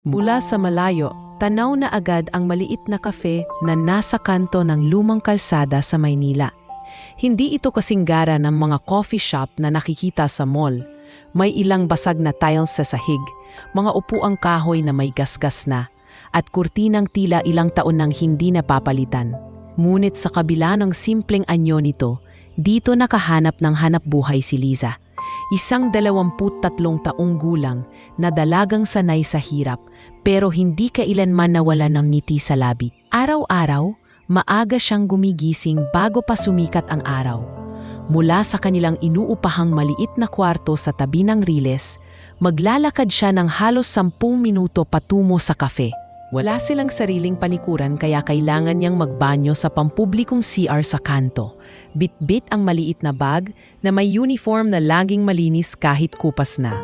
Mula sa malayo, tanaw na agad ang maliit na kafe na nasa kanto ng lumang kalsada sa Maynila. Hindi ito kasinggara ng mga coffee shop na nakikita sa mall. May ilang basag na tiles sa sahig, mga upuang kahoy na may gasgas na, at kurtinang tila ilang taon nang hindi napapalitan. Ngunit sa kabila ng simpleng anyo nito, dito nakahanap ng hanapbuhay si Liza. Isang 23 taong gulang na dalagang sanay sa hirap pero hindi kailanman nawala ng ngiti sa labi. Araw-araw, maaga siyang gumigising bago pa sumikat ang araw. Mula sa kanilang inuupahang maliit na kwarto sa tabi ng Riles, maglalakad siya ng halos 10 minuto patungo sa kafe. Wala silang sariling panikuran kaya kailangan niyang magbanyo sa pampublikong CR sa kanto. Bit-bit ang maliit na bag na may uniform na laging malinis kahit kupas na.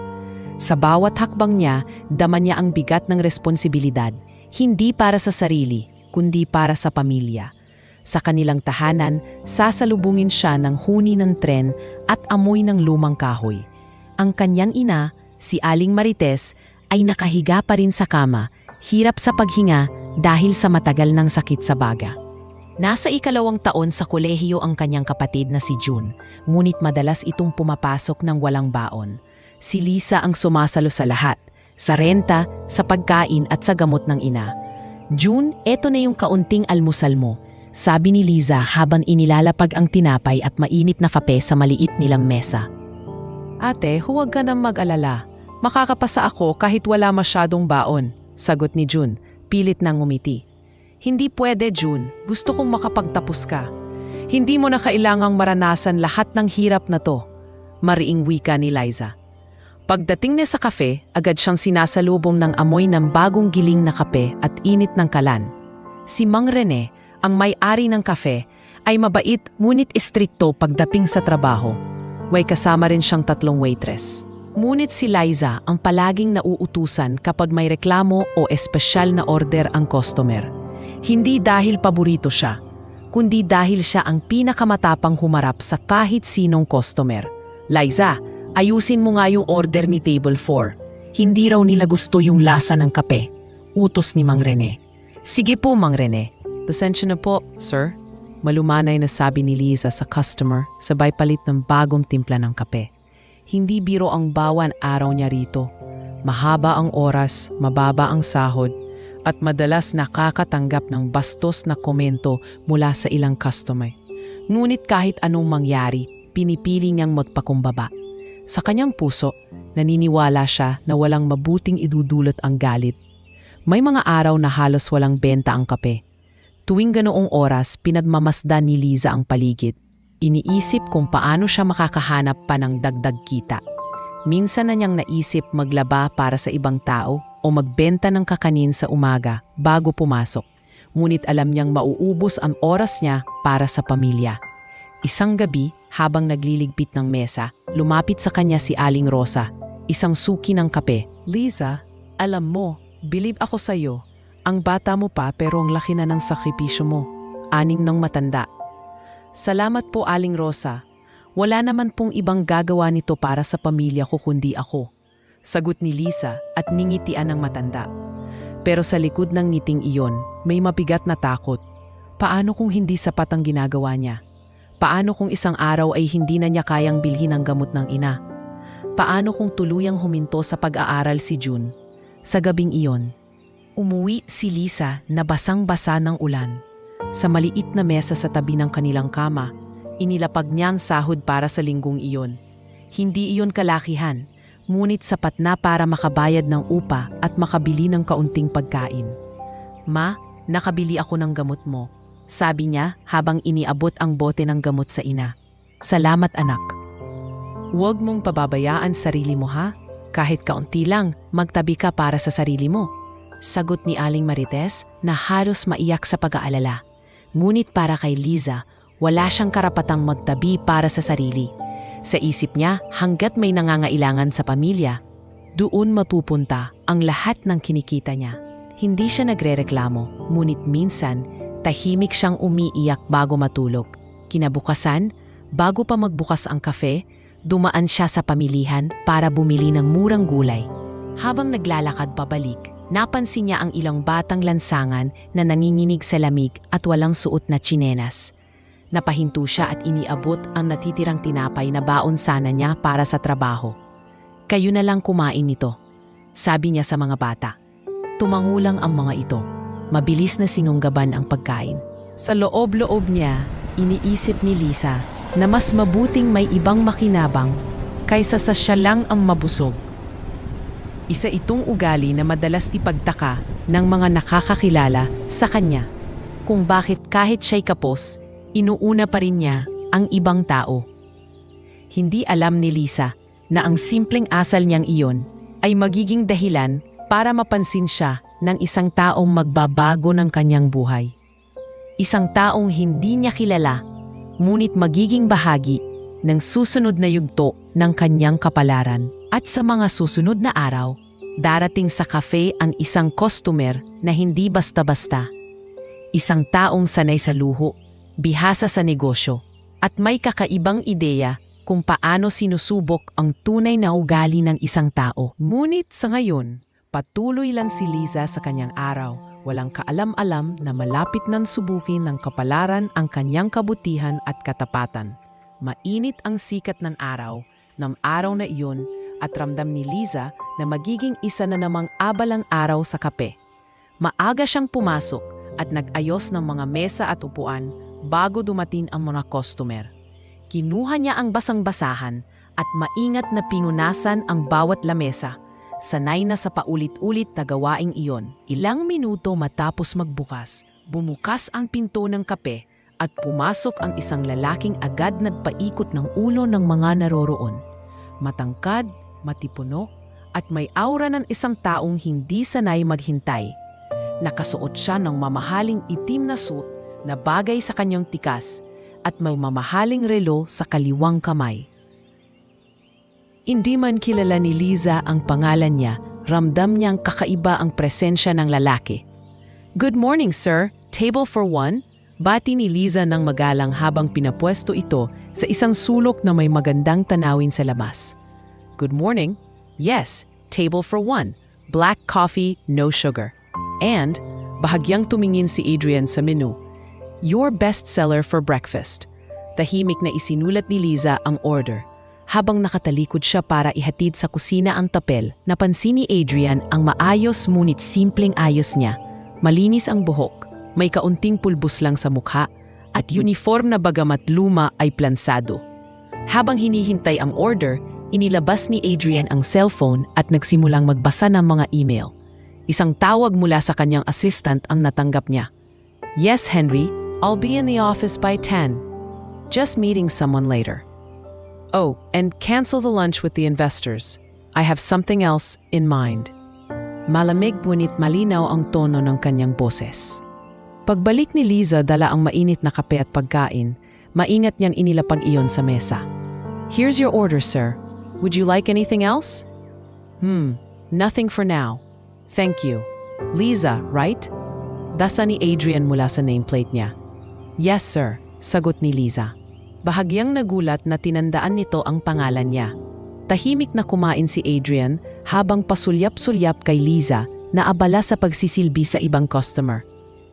Sa bawat hakbang niya, dama niya ang bigat ng responsibilidad, hindi para sa sarili, kundi para sa pamilya. Sa kanilang tahanan, sasalubungin siya ng huni ng tren at amoy ng lumang kahoy. Ang kanyang ina, si Aling Marites, ay nakahiga pa rin sa kama, hirap sa paghinga dahil sa matagal ng sakit sa baga. Nasa 2 taon sa kolehiyo ang kanyang kapatid na si June, ngunit madalas itong pumapasok ng walang baon. Si Liza ang sumasalo sa lahat, sa renta, sa pagkain at sa gamot ng ina. June, eto na yung kaunting almusal mo, sabi ni Liza habang inilalapag ang tinapay at mainit na kape sa maliit nilang mesa. Ate, huwag ka nang mag-alala. Makakapasa ako kahit wala masyadong baon, sagot ni June, pilit nang ngumiti. Hindi pwede, June. Gusto kong makapagtapos ka. Hindi mo na kailangang maranasan lahat ng hirap na to, mariing wika ni Liza. Pagdating niya sa kafe, agad siyang sinasalubong ng amoy ng bagong giling na kape at init ng kalan. Si Mang Rene, ang may-ari ng kafe, ay mabait ngunit istrikto pagdating sa trabaho. May kasama rin siyang 3 waitress. Ngunit si Liza ang palaging nauutusan kapag may reklamo o espesyal na order ang customer. Hindi dahil paborito siya, kundi dahil siya ang pinakamatapang humarap sa kahit sinong customer. Liza, ayusin mo nga yung order ni Table 4. Hindi raw nila gusto yung lasa ng kape. Utos ni Mang Rene. Sige po, Mang Rene. Pasensya na po, sir. Malumanay na sabi ni Liza sa customer sabay palit ng bagong timpla ng kape. Hindi biro ang bawan araw niya rito. Mahaba ang oras, mababa ang sahod, at madalas nakakatanggap ng bastos na komento mula sa ilang customer. Ngunit kahit anong mangyari, pinipili niyang magpakumbaba. Sa kanyang puso, naniniwala siya na walang mabuting idudulot ang galit. May mga araw na halos walang benta ang kape. Tuwing ganoong oras, pinagmamasdan ni Liza ang paligid. Iniisip kung paano siya makakahanap pa ng dagdag kita. Minsan na niyang naisip maglaba para sa ibang tao o magbenta ng kakanin sa umaga bago pumasok. Ngunit alam niyang mauubos ang oras niya para sa pamilya. Isang gabi, habang nagliligpit ng mesa, lumapit sa kanya si Aling Rosa, isang suki ng kape. Liza, alam mo, bilib ako sa'yo. Ang bata mo pa pero ang laki na ng sakripisyo mo. Aning ng matanda. Salamat po, Aling Rosa. Wala naman pong ibang gagawa nito para sa pamilya ko kundi ako. Sagot ni Liza at ningitian ng matanda. Pero sa likod ng ngiting iyon, may mabigat na takot. Paano kung hindi sapat ang ginagawa niya? Paano kung isang araw ay hindi na niya kayang bilhin ang gamot ng ina? Paano kung tuluyang huminto sa pag-aaral si June? Sa gabing iyon, umuwi si Liza na basang-basa ng ulan. Sa maliit na mesa sa tabi ng kanilang kama, inilapag niya ang sahod para sa linggong iyon. Hindi iyon kalakihan, ngunit sapat na para makabayad ng upa at makabili ng kaunting pagkain. Ma, nakabili ako ng gamot mo, sabi niya habang iniabot ang bote ng gamot sa ina. Salamat, anak. Huwag mong pababayaan sarili mo, ha? Kahit kaunti lang, magtabi ka para sa sarili mo. Sagot ni Aling Marites na halos maiyak sa pag-aalala. Ngunit para kay Liza, wala siyang karapatang magtabi para sa sarili. Sa isip niya, hanggat may nangangailangan sa pamilya, doon mapupunta ang lahat ng kinikita niya. Hindi siya nagrereklamo, ngunit minsan, tahimik siyang umiiyak bago matulog. Kinabukasan, bago pa magbukas ang kafe, dumaan siya sa pamilihan para bumili ng murang gulay. Habang naglalakad pabalik, Napansin niya ang ilang batang lansangan na nanginginig sa lamig at walang suot na tsinelas. Napahinto siya at iniabot ang natitirang tinapay na baon sana niya para sa trabaho. "Kayo na lang kumain nito," sabi niya sa mga bata. Tumangulang ang mga ito. Mabilis na sinunggaban ang pagkain. Sa loob-loob niya, iniisip ni Lisa na mas mabuting may ibang makinabang kaysa sa siya lang ang mabusog. Isa itong ugali na madalas ipagtaka ng mga nakakakilala sa kanya, kung bakit kahit siya'y kapos, inuuna pa rin niya ang ibang tao. Hindi alam ni Lisa na ang simpleng asal niyang iyon ay magiging dahilan para mapansin siya ng isang taong magbabago ng kanyang buhay. Isang taong hindi niya kilala, ngunit magiging bahagi ng susunod na yugto ng kanyang kapalaran. At sa mga susunod na araw, darating sa cafe ang isang customer na hindi basta-basta. Isang taong sanay sa luho, bihasa sa negosyo, at may kakaibang ideya kung paano sinusubok ang tunay na ugali ng isang tao. Ngunit sa ngayon, patuloy lang si Lisa sa kanyang araw. Walang kaalam-alam na malapit nang subukin ng kapalaran ang kanyang kabutihan at katapatan. Mainit ang sikat ng araw na iyon at ramdam ni Lisa na magiging isa na namang abalang araw sa kape. Maaga siyang pumasok at nag-ayos ng mga mesa at upuan bago dumating ang mga customer. Kinuha niya ang basang-basahan at maingat na pinunasan ang bawat lamesa. Sanay na sa paulit-ulit na gawaing iyon. Ilang minuto matapos magbukas, bumukas ang pinto ng kape at pumasok ang isang lalaking agad nagpaikot ng ulo ng mga naroroon. Matangkad, matipuno, at may aura ng isang taong hindi sanay maghintay. Nakasuot siya ng mamahaling itim na suit na bagay sa kanyang tikas at may mamahaling relo sa kaliwang kamay. Hindi man kilala ni Lisa ang pangalan niya, ramdam niyang kakaiba ang presensya ng lalaki. "Good morning, sir. Table for one?" Bati ni Lisa ng magalang habang pinapwesto ito sa isang sulok na may magandang tanawin sa labas. "Good morning. Yes, table for one. Black coffee, no sugar." And, bahagyang tumingin si Adrian sa menu. "Your bestseller for breakfast." Tahimik na isinulat ni Lisa ang order. Habang nakatalikod siya para ihatid sa kusina ang tapel, napansin ni Adrian ang maayos ngunit simpleng ayos niya. Malinis ang buhok, may kaunting pulbos lang sa mukha, at uniform na bagamat luma ay plansado. Habang hinihintay ang order, inilabas ni Adrian ang cellphone at nagsimulang magbasa ng mga email. Isang tawag mula sa kanyang assistant ang natanggap niya. "Yes, Henry, I'll be in the office by 10. Just meeting someone later. Oh, and cancel the lunch with the investors. I have something else in mind." Malamig ngunit malinaw ang tono ng kanyang boses. Pagbalik ni Lisa dala ang mainit na kape at pagkain, maingat niyang inilapag iyon sa mesa. "Here's your order, sir. Would you like anything else?" Nothing for now. Thank you. Lisa, right?" Dasa ni Adrian mula sa nameplate niya. "Yes, sir," sagot ni Lisa. Bahagyang nagulat na tinandaan nito ang pangalan niya. Tahimik na kumain si Adrian habang pasulyap-sulyap kay Lisa na abala sa pagsisilbi sa ibang customer.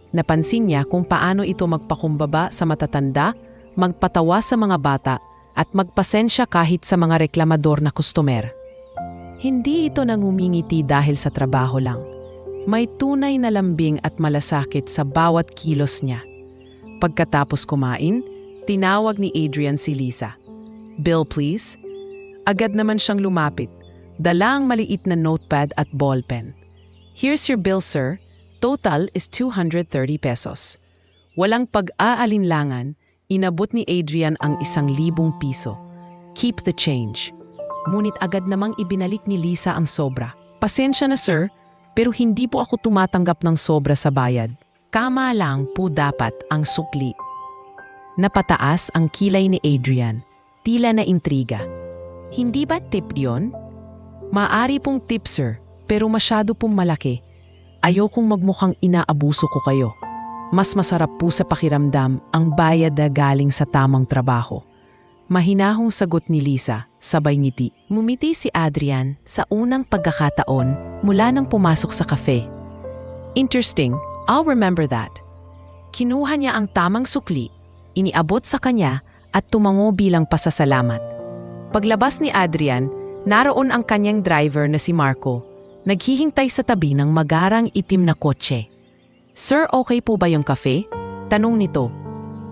Napansin niya kung paano ito magpakumbaba sa matatanda, magpatawa sa mga bata, at magpasensya kahit sa mga reklamador na kustomer. Hindi ito nangumingiti dahil sa trabaho lang. May tunay na lambing at malasakit sa bawat kilos niya. Pagkatapos kumain, tinawag ni Adrian si Lisa. "Bill, please." Agad naman siyang lumapit. Dala ang maliit na notepad at ballpen. "Here's your bill, sir. Total is 230 pesos. Walang pag-aalinlangan, inabot ni Adrian ang 1,000 piso. "Keep the change." Ngunit agad namang ibinalik ni Lisa ang sobra. "Pasensya na, sir, pero hindi po ako tumatanggap ng sobra sa bayad. Kama lang po dapat ang sukli." Napataas ang kilay ni Adrian, tila na intriga. "Hindi ba tip yon?" "Maari pong tip, sir, pero masyado pong malaki. Ayokong magmukhang inaabuso ko kayo. Mas masarap po sa pakiramdam ang bayad na galing sa tamang trabaho." Mahinahong sagot ni Lisa, sabay ngiti. Ngumiti si Adrian sa unang pagkakataon mula nang pumasok sa cafe. Interesting, I'll remember that. Kinuha niya ang tamang sukli, iniabot sa kanya at tumango bilang pasasalamat. Paglabas ni Adrian, naroon ang kanyang driver na si Marco, naghihintay sa tabi ng magarang itim na kotse. Sir, okay po ba yung kafe? Tanong nito.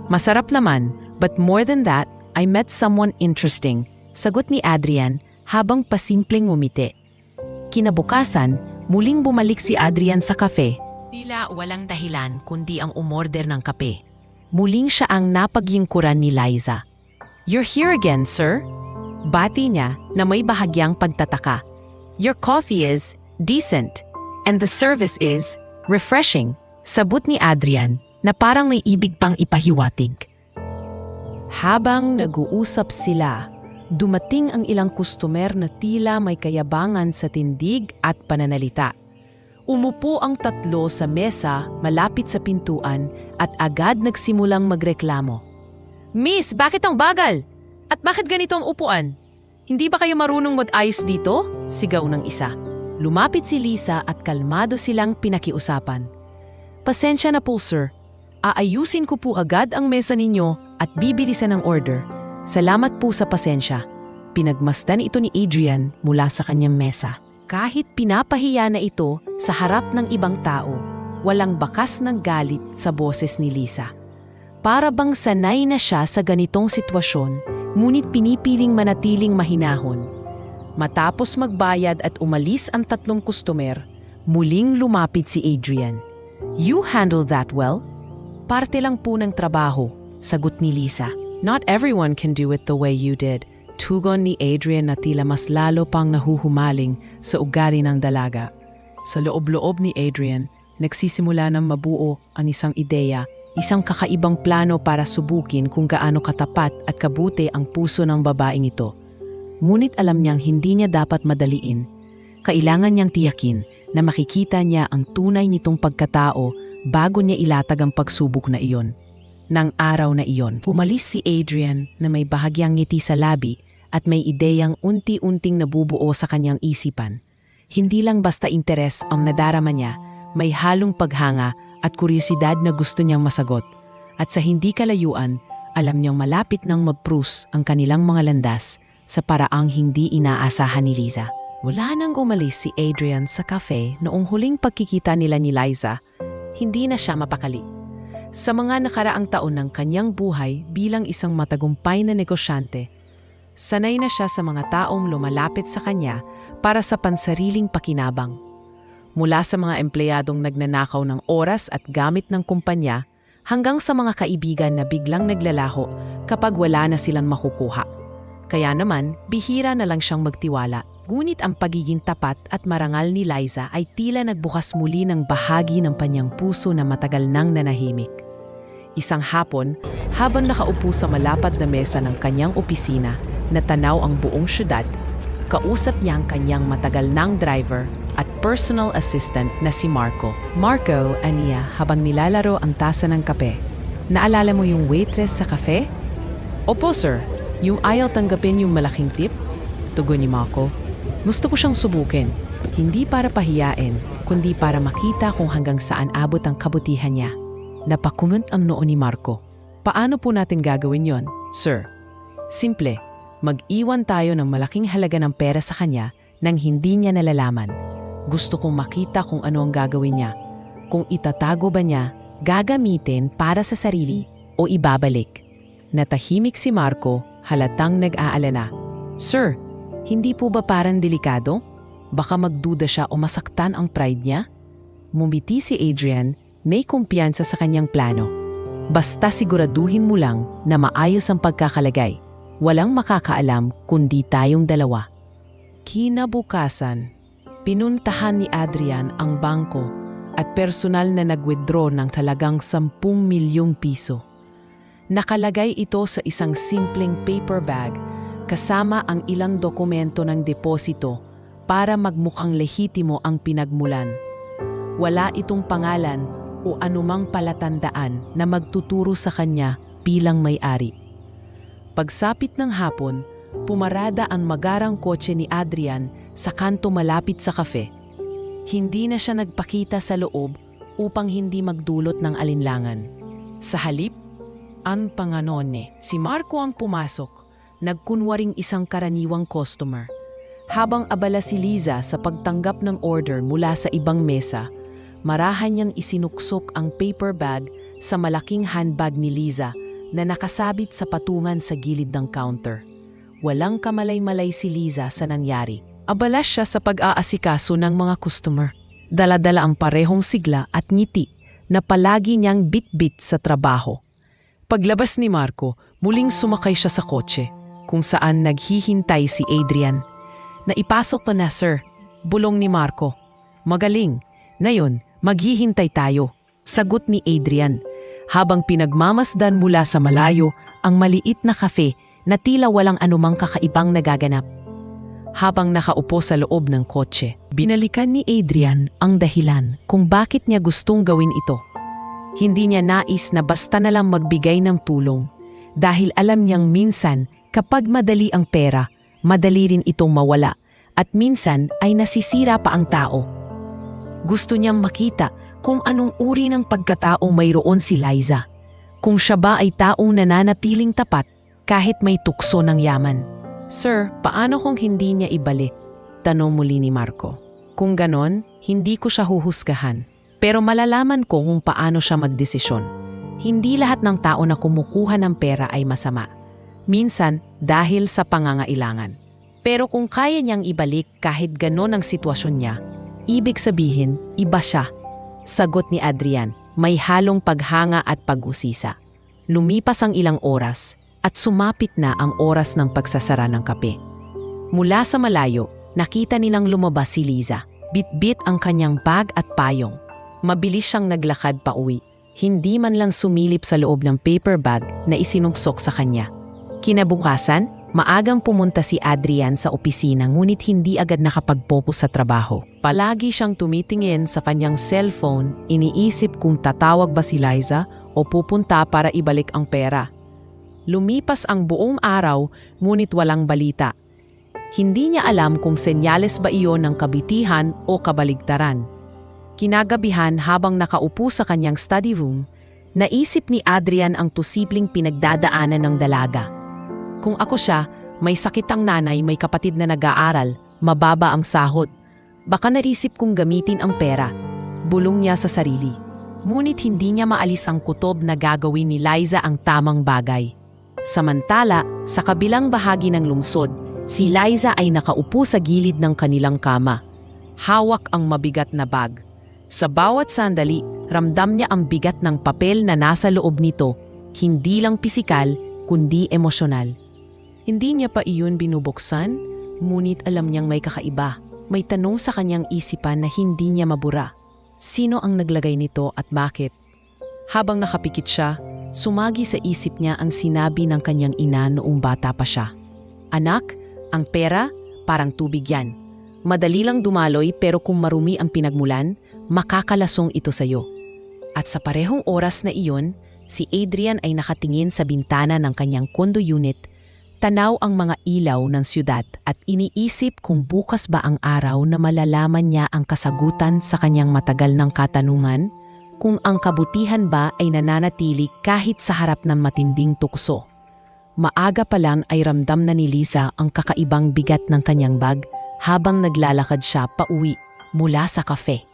Masarap naman, but more than that, I met someone interesting, sagot ni Adrian habang pasimpleng ngumiti. Kinabukasan, muling bumalik si Adrian sa kafe. Tila walang dahilan kundi ang umorder ng kape. Muling siya ang napagyingkuran ni Liza. You're here again, sir? Bati niya na may bahagyang pagtataka. Your coffee is decent and the service is refreshing, sabot ni Adrian na parang may ibig pang ipahiwatig. Habang nag-uusap sila, dumating ang ilang kustomer na tila may kayabangan sa tindig at pananalita. Umupo ang tatlo sa mesa malapit sa pintuan at agad nagsimulang magreklamo. Miss, bakit ang bagal? At bakit ganito ang upuan? Hindi ba kayo marunong mag-ayos dito? Sigaw ng isa. Lumapit si Lisa at kalmado silang pinakiusapan. Pasensya na po, sir. Aayusin ko po agad ang mesa ninyo at bibilisan ang order. Salamat po sa pasensya. Pinagmasdan ito ni Adrian mula sa kanyang mesa. Kahit pinapahiya na ito sa harap ng ibang tao, walang bakas ng galit sa boses ni Lisa. Para bang sanay na siya sa ganitong sitwasyon, ngunit pinipiling manatiling mahinahon. Matapos magbayad at umalis ang tatlong kustomer, muling lumapit si Adrian. You handle that well? Parte lang po ng trabaho, sagot ni Lisa. Not everyone can do it the way you did. Tugon ni Adrian na tila mas lalo pang nahuhumaling sa ugali ng dalaga. Sa loob-loob ni Adrian, nagsisimula ng mabuo ang isang ideya, isang kakaibang plano para subukin kung gaano katapat at kabuti ang puso ng babaeng ito. Ngunit alam niyang hindi niya dapat madaliin. Kailangan niyang tiyakin na makikita niya ang tunay nitong pagkatao bago niya ilatag ang pagsubok na iyon. Nang araw na iyon, pumalis si Adrian na may bahagyang ngiti sa labi at may ideyang unti-unting nabubuo sa kanyang isipan. Hindi lang basta interes ang nadarama niya, may halong paghanga at kuryosidad na gusto niyang masagot. At sa hindi kalayuan, alam niyang malapit nang mag-prus ang kanilang mga landas sa paraang hindi inaasahan ni Liza. Wala nang umalis si Adrian sa cafe noong huling pagkikita nila ni Liza, hindi na siya mapakali. Sa mga nakaraang taon ng kanyang buhay bilang isang matagumpay na negosyante, sanay na siya sa mga taong lumalapit sa kanya para sa pansariling pakinabang. Mula sa mga empleyadong nagnanakaw ng oras at gamit ng kumpanya hanggang sa mga kaibigan na biglang naglalaho kapag wala na silang makukuha. Kaya naman, bihira na lang siyang magtiwala. Ngunit ang pagiging tapat at marangal ni Liza ay tila nagbukas muli ng bahagi ng kanyang puso na matagal nang nanahimik. Isang hapon, habang nakaupo sa malapad na mesa ng kanyang opisina na tanaw ang buong syudad, kausap niya ang kanyang matagal nang driver at personal assistant na si Marco. Marco, aniya habang nilalaro ang tasa ng kape. Naalala mo yung waitress sa kafe? Opo, sir. Yung ayaw tanggapin yung malaking tip? Tugon ni Marco. Gusto ko siyang subukin, hindi para pahiyain, kundi para makita kung hanggang saan abot ang kabutihan niya. Napakunot ang noo ni Marco. Paano po natin gagawin yon, sir? Simple, mag-iwan tayo ng malaking halaga ng pera sa kanya nang hindi niya nalalaman. Gusto kong makita kung ano ang gagawin niya. Kung itatago ba niya, gagamitin para sa sarili o ibabalik. Natahimik si Marco, halatang nag-aalala. Sir, hindi po ba parang delikado? Baka magduda siya o masaktan ang pride niya? Mumiti si Adrian, may kumpiyansa sa kanyang plano. Basta siguraduhin mo lang na maayos ang pagkakalagay. Walang makakaalam kundi tayong dalawa. Kinabukasan, pinuntahan ni Adrian ang bangko at personal na nag-withdraw ng talagang 10 milyong piso. Nakalagay ito sa isang simpleng paper bag kasama ang ilang dokumento ng deposito para magmukhang lehitimo ang pinagmulan. Wala itong pangalan o anumang palatandaan na magtuturo sa kanya bilang may-ari. Pagsapit ng hapon, pumarada ang magarang kotse ni Adrian sa kanto malapit sa kafe. Hindi na siya nagpakita sa loob upang hindi magdulot ng alinlangan. Sa halip, ang panganone, si Marco ang pumasok, nagkunwaring isang karaniwang customer. Habang abala si Liza sa pagtanggap ng order mula sa ibang mesa, marahan niyang isinuksok ang paper bag sa malaking handbag ni Liza na nakasabit sa patungan sa gilid ng counter. Walang kamalay-malay si Liza sa nangyari. Abala siya sa pag-aasikaso ng mga customer. Dala-dala ang parehong sigla at ngiti na palagi niyang bit-bit sa trabaho. Paglabas ni Marco, muling sumakay siya sa kotse, kung saan naghihintay si Adrian. Naipasok ka na, sir. Bulong ni Marco. Magaling. Ngayon, maghihintay tayo. Sagot ni Adrian, habang pinagmamasdan mula sa malayo ang maliit na kafe na tila walang anumang kakaibang nagaganap. Habang nakaupo sa loob ng kotse, binalikan ni Adrian ang dahilan kung bakit niya gustong gawin ito. Hindi niya nais na basta na lang magbigay ng tulong dahil alam niyang minsan kapag madali ang pera, madali rin itong mawala at minsan ay nasisira pa ang tao. Gusto niyang makita kung anong uri ng pagkatao mayroon si Liza, kung siya ba ay taong nananatiling tapat kahit may tukso ng yaman. Sir, paano kung hindi niya ibalik? Tanong muli ni Marco. Kung ganon, hindi ko siya huhusgahan. Pero malalaman ko kung paano siya magdesisyon. Hindi lahat ng tao na kumukuha ng pera ay masama. Minsan, dahil sa pangangailangan. Pero kung kaya niyang ibalik kahit ganon ang sitwasyon niya, ibig sabihin, iba siya. Sagot ni Adrian, may halong paghanga at pag-usisa. Lumipas ang ilang oras at sumapit na ang oras ng pagsasara ng kape. Mula sa malayo, nakita nilang lumabas si Liza. Bit-bit ang kanyang bag at payong. Mabilis siyang naglakad pa uwi. Hindi man lang sumilip sa loob ng paper bag na isinuksok sa kanya. Kinabukasan, maagang pumunta si Adrian sa opisina ngunit hindi agad nakapag-focus sa trabaho. Palagi siyang tumitingin sa kanyang cellphone, iniisip kung tatawag ba si Liza o pupunta para ibalik ang pera. Lumipas ang buong araw ngunit walang balita. Hindi niya alam kung senyales ba iyon ng kabutihan o kabaligtaran. Kinagabihan habang nakaupo sa kanyang study room, naisip ni Adrian ang posibleng pinagdadaanan ng dalaga. Kung ako siya, may sakit ang nanay, may kapatid na nag-aaral, mababa ang sahod. Baka naisip kong gamitin ang pera. Bulong niya sa sarili. Ngunit hindi niya maalis ang kutob na gagawin ni Liza ang tamang bagay. Samantala, sa kabilang bahagi ng lungsod, si Liza ay nakaupo sa gilid ng kanilang kama. Hawak ang mabigat na bag. Sa bawat sandali, ramdam niya ang bigat ng papel na nasa loob nito, hindi lang pisikal, kundi emosyonal. Hindi niya pa iyon binubuksan, ngunit alam niyang may kakaiba. May tanong sa kanyang isipan na hindi niya mabura. Sino ang naglagay nito at bakit? Habang nakapikit siya, sumagi sa isip niya ang sinabi ng kanyang ina noong bata pa siya. Anak, ang pera, parang tubig yan. Madali lang dumaloy pero kung marumi ang pinagmulan, makakalasong ito sa'yo. At sa parehong oras na iyon, si Adrian ay nakatingin sa bintana ng kanyang condo unit, tanaw ang mga ilaw ng siyudad at iniisip kung bukas ba ang araw na malalaman niya ang kasagutan sa kanyang matagal ng katanungan, kung ang kabutihan ba ay nananatili kahit sa harap ng matinding tukso. Maaga pa lang ay ramdam na ni Liza ang kakaibang bigat ng kanyang bag habang naglalakad siya pauwi mula sa kafe.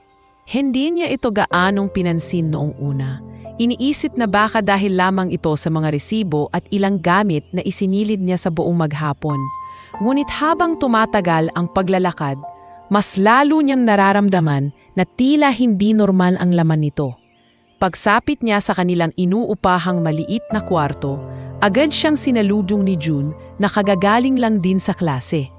Hindi niya ito gaanong pinansin noong una. Iniisip na baka dahil lamang ito sa mga resibo at ilang gamit na isinilid niya sa buong maghapon. Ngunit habang tumatagal ang paglalakad, mas lalo niyang nararamdaman na tila hindi normal ang laman nito. Pagsapit niya sa kanilang inuupahang maliit na kwarto, agad siyang sinaludong ni June na kagagaling lang din sa klase.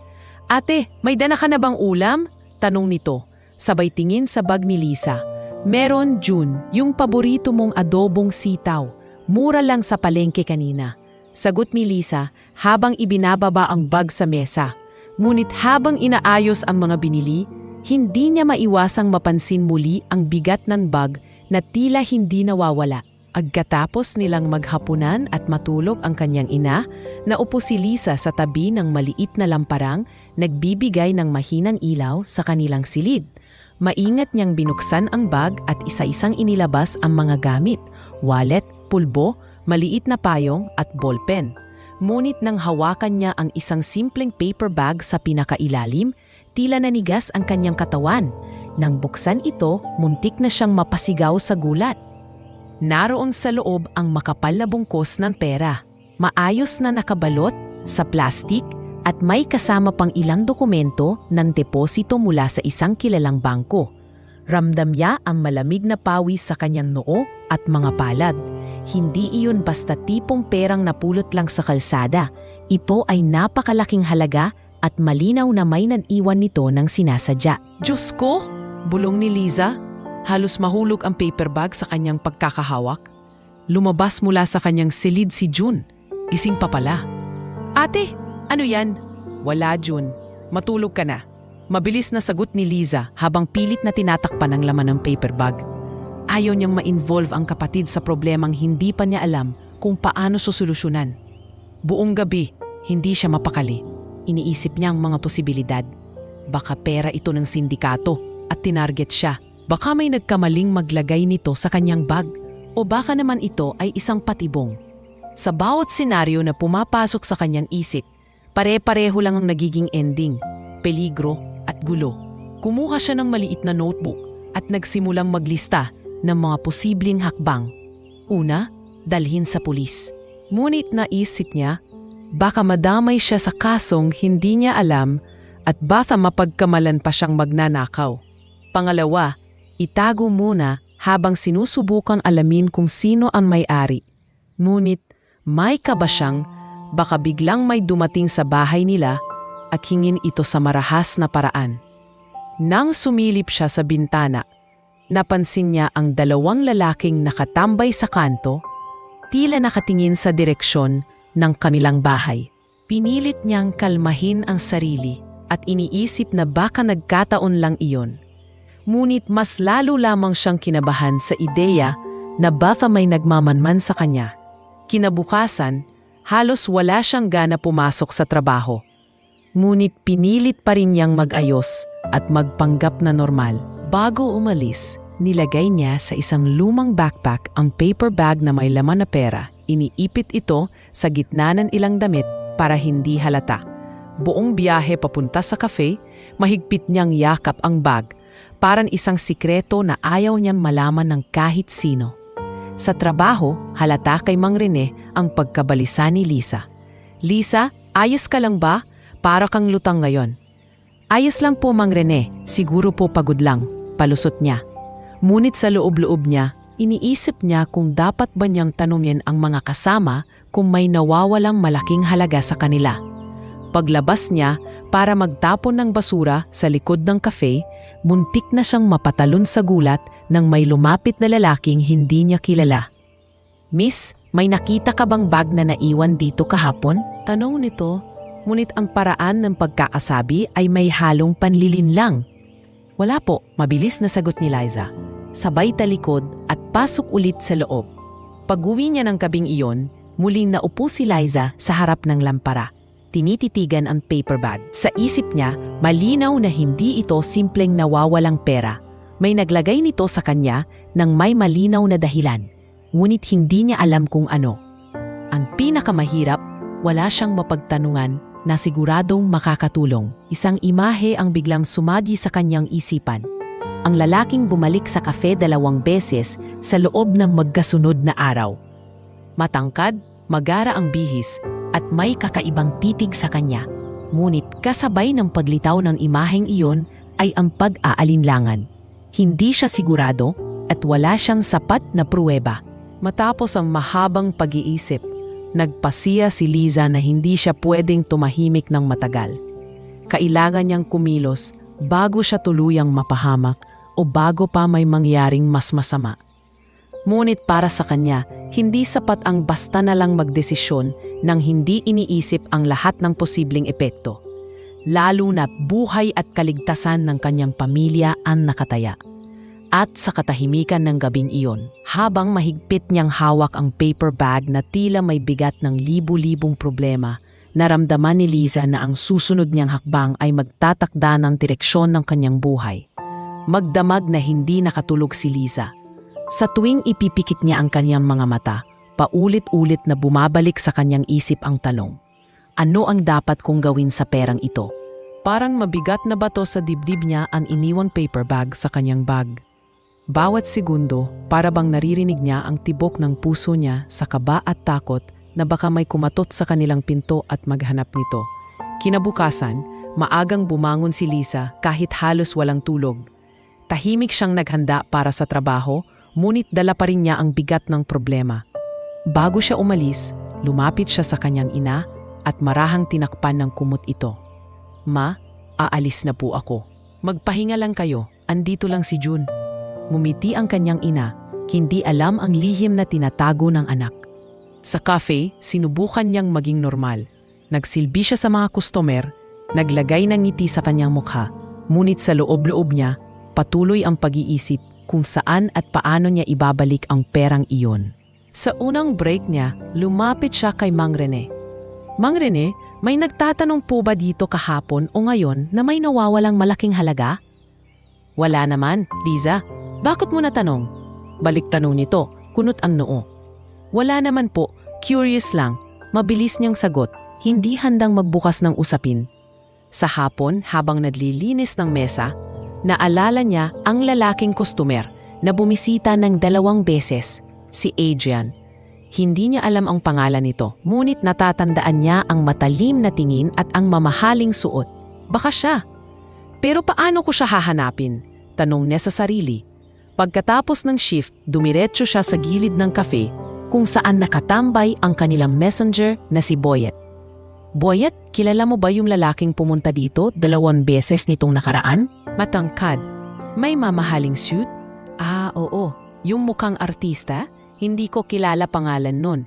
Ate, may dala ka na bang ulam? Tanong nito, sabay tingin sa bag ni Liza. Meron, June, yung paborito mong adobong sitaw. Mura lang sa palengke kanina. Sagot ni Liza habang ibinababa ang bag sa mesa. Ngunit habang inaayos ang mga binili, hindi niya maiwasang mapansin muli ang bigat ng bag na tila hindi nawawala. Pagkatapos nilang maghapunan at matulog ang kanyang ina, naupo si Lisa sa tabi ng maliit na lamparang nagbibigay ng mahinang ilaw sa kanilang silid. Maingat niyang binuksan ang bag at isa-isang inilabas ang mga gamit, wallet, pulbo, maliit na payong at ballpen. Ngunit nang hawakan niya ang isang simpleng paper bag sa pinakailalim, tila nanigas ang kanyang katawan. Nang buksan ito, muntik na siyang mapasigaw sa gulat. Naroon sa loob ang makapal na bungkos ng pera, maayos na nakabalot sa plastik at may kasama pang ilang dokumento ng deposito mula sa isang kilalang bangko. Ramdam niya ang malamig na pawis sa kanyang noo at mga palad. Hindi iyon basta tipong perang napulot lang sa kalsada. Ito ay napakalaking halaga at malinaw na may naniwan nito ng sinasadya. Diyos ko! Bulong ni Liza. Halos mahulog ang paper bag sa kanyang pagkakahawak. Lumabas mula sa kanyang silid si June. Gising pa pala. Ate, ano yan? Wala, June. Matulog ka na. Mabilis na sagot ni Liza habang pilit na tinatakpan ang laman ng paper bag. Ayaw niyang ma-involve ang kapatid sa problemang hindi pa niya alam kung paano susolusyonan. Buong gabi, hindi siya mapakali. Iniisip niya ang mga posibilidad. Baka pera ito ng sindikato at tinarget siya. Baka may nagkamaling maglagay nito sa kanyang bag o baka naman ito ay isang patibong. Sa bawat senaryo na pumapasok sa kanyang isip, pare-pareho lang ang nagiging ending, peligro at gulo. Kumuha siya ng maliit na notebook at nagsimulang maglista ng mga posibleng hakbang. Una, dalhin sa pulis. Ngunit naisip niya, baka madamay siya sa kasong hindi niya alam at baka mapagkamalan pa siyang magnanakaw. Pangalawa, itago muna habang sinusubukan alamin kung sino ang may-ari. Ngunit may kaba siyang baka biglang may dumating sa bahay nila at hingin ito sa marahas na paraan. Nang sumilip siya sa bintana, napansin niya ang dalawang lalaking nakatambay sa kanto, tila nakatingin sa direksyon ng kanilang bahay. Pinilit niyang kalmahin ang sarili at iniisip na baka nagkataon lang iyon. Ngunit mas lalo lamang siyang kinabahan sa ideya na baka may nagmamanman sa kanya. Kinabukasan, halos wala siyang gana pumasok sa trabaho. Ngunit pinilit pa rin niyang mag-ayos at magpanggap na normal. Bago umalis, nilagay niya sa isang lumang backpack ang paper bag na may laman na pera. Iniipit ito sa gitna ng ilang damit para hindi halata. Buong biyahe papunta sa cafe, mahigpit niyang yakap ang bag. Parang isang sikreto na ayaw niyang malaman ng kahit sino. Sa trabaho, halata kay Mang Rene ang pagkabalisa ni Lisa. Lisa, ayos ka lang ba? Para kang lutang ngayon. Ayos lang po, Mang Rene. Siguro po pagod lang. Palusot niya. Ngunit sa loob-loob niya, iniisip niya kung dapat ba niyang tanungin ang mga kasama kung may nawawalang malaking halaga sa kanila. Paglabas niya para magtapon ng basura sa likod ng cafe, muntik na siyang mapatalon sa gulat nang may lumapit na lalaking hindi niya kilala. Miss, may nakita ka bang bag na naiwan dito kahapon? Tanong nito, ngunit ang paraan ng pagkakasabi ay may halong panlilinlang. Wala po, mabilis na sagot ni Liza. Sabay talikod at pasok ulit sa loob. Pag-uwi niya ng gabing iyon, muling naupo si Liza sa harap ng lampara. Tinititigan ang paper bag. Sa isip niya, malinaw na hindi ito simpleng nawawalang pera. May naglagay nito sa kanya ng may malinaw na dahilan. Ngunit hindi niya alam kung ano. Ang pinakamahirap, wala siyang mapagtanungan na siguradong makakatulong. Isang imahe ang biglang sumadi sa kanyang isipan. Ang lalaking bumalik sa kafe 2 beses sa loob ng magkasunod na araw. Matangkad, magara ang bihis, at may kakaibang titig sa kanya. Ngunit kasabay ng paglitaw ng imaheng iyon ay ang pag-aalinlangan. Hindi siya sigurado at wala siyang sapat na pruweba. Matapos ang mahabang pag-iisip, nagpasiya si Liza na hindi siya pwedeng tumahimik ng matagal. Kailangan niyang kumilos bago siya tuluyang mapahamak o bago pa may mangyaring mas masama. Ngunit para sa kanya, hindi sapat ang basta na lang magdesisyon nang hindi iniisip ang lahat ng posibleng epekto. Lalo na't buhay at kaligtasan ng kanyang pamilya ang nakataya. At sa katahimikan ng gabing iyon, habang mahigpit niyang hawak ang paper bag na tila may bigat ng libu-libong problema, naramdaman ni Liza na ang susunod niyang hakbang ay magtatakda ng direksyon ng kanyang buhay. Magdamag na hindi nakatulog si Liza. Sa tuwing ipipikit niya ang kanyang mga mata, paulit-ulit na bumabalik sa kanyang isip ang tanong, ano ang dapat kong gawin sa perang ito? Parang mabigat na bato sa dibdib niya ang iniwang paper bag sa kanyang bag. Bawat segundo, para bang naririnig niya ang tibok ng puso niya sa kaba at takot na baka may kumatot sa kanilang pinto at maghanap nito. Kinabukasan, maagang bumangon si Liza kahit halos walang tulog. Tahimik siyang naghanda para sa trabaho, ngunit dala pa rin niya ang bigat ng problema. Bago siya umalis, lumapit siya sa kanyang ina at marahang tinakpan ng kumot ito. Ma, aalis na po ako. Magpahinga lang kayo, andito lang si June. Ngumiti ang kanyang ina, hindi alam ang lihim na tinatago ng anak. Sa cafe, sinubukan niyang maging normal. Nagsilbi siya sa mga customer, naglagay ng ngiti sa kanyang mukha, ngunit sa loob-loob niya, patuloy ang pag-iisip kung saan at paano niya ibabalik ang perang iyon. Sa unang break niya, lumapit siya kay Mang Rene. Mang Rene, may nagtatanong po ba dito kahapon o ngayon na may nawawalang malaking halaga? Wala naman, Liza. Bakit mo natanong? Balik tanong nito, kunot ang noo. Wala naman po, curious lang. Mabilis niyang sagot, hindi handang magbukas ng usapin. Sa hapon, habang naglilinis ng mesa, naalala niya ang lalaking customer na bumisita ng 2 beses, si Adrian. Hindi niya alam ang pangalan nito, ngunit natatandaan niya ang matalim na tingin at ang mamahaling suot. Baka siya. Pero paano ko siya hahanapin? Tanong niya sa sarili. Pagkatapos ng shift, dumiretso siya sa gilid ng cafe kung saan nakatambay ang kanilang messenger na si Boyet. Boyet, kilala mo ba yung lalaking pumunta dito 2 beses nitong nakaraan? Matangkad. May mamahaling suit? Oo. Yung mukhang artista? Hindi ko kilala pangalan nun.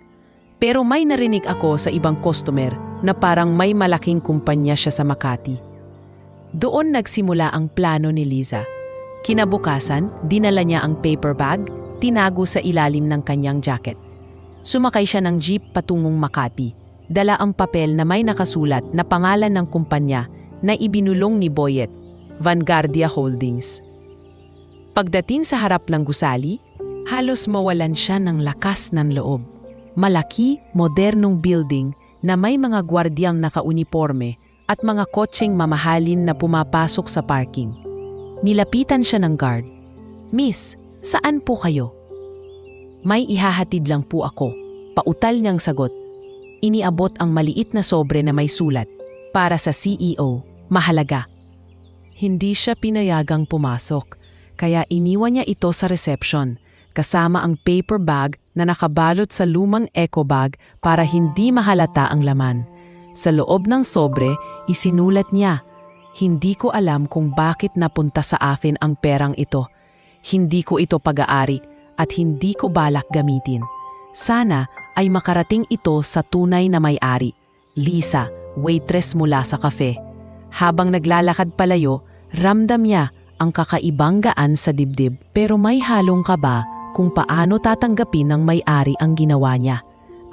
Pero may narinig ako sa ibang customer na parang may malaking kumpanya siya sa Makati. Doon nagsimula ang plano ni Liza. Kinabukasan, dinala niya ang paper bag, tinago sa ilalim ng kanyang jacket. Sumakay siya ng jeep patungong Makati. Dala ang papel na may nakasulat na pangalan ng kumpanya na ibinulong ni Boyet, Vanguardia Holdings. Pagdating sa harap ng gusali, halos mawalan siya ng lakas ng loob. Malaki, modernong building na may mga gwardyang nakauniporme at mga kotseng mamahalin na pumapasok sa parking. Nilapitan siya ng guard. Miss, saan po kayo? May ihahatid lang po ako. Pautal niyang sagot. Iniabot ang maliit na sobre na may sulat. Para sa CEO, mahalaga. Hindi siya pinayagang pumasok, kaya iniwan niya ito sa reception, kasama ang paper bag na nakabalot sa lumang eco bag para hindi mahalata ang laman. Sa loob ng sobre, isinulat niya, hindi ko alam kung bakit napunta sa akin ang perang ito. Hindi ko ito pag-aari at hindi ko balak gamitin. Sana ay makarating ito sa tunay na may-ari, Liza, waitress mula sa cafe. Habang naglalakad palayo, ramdam niya ang kakaibang gaan sa dibdib pero may halong kaba kung paano tatanggapin ng may-ari ang ginawa niya.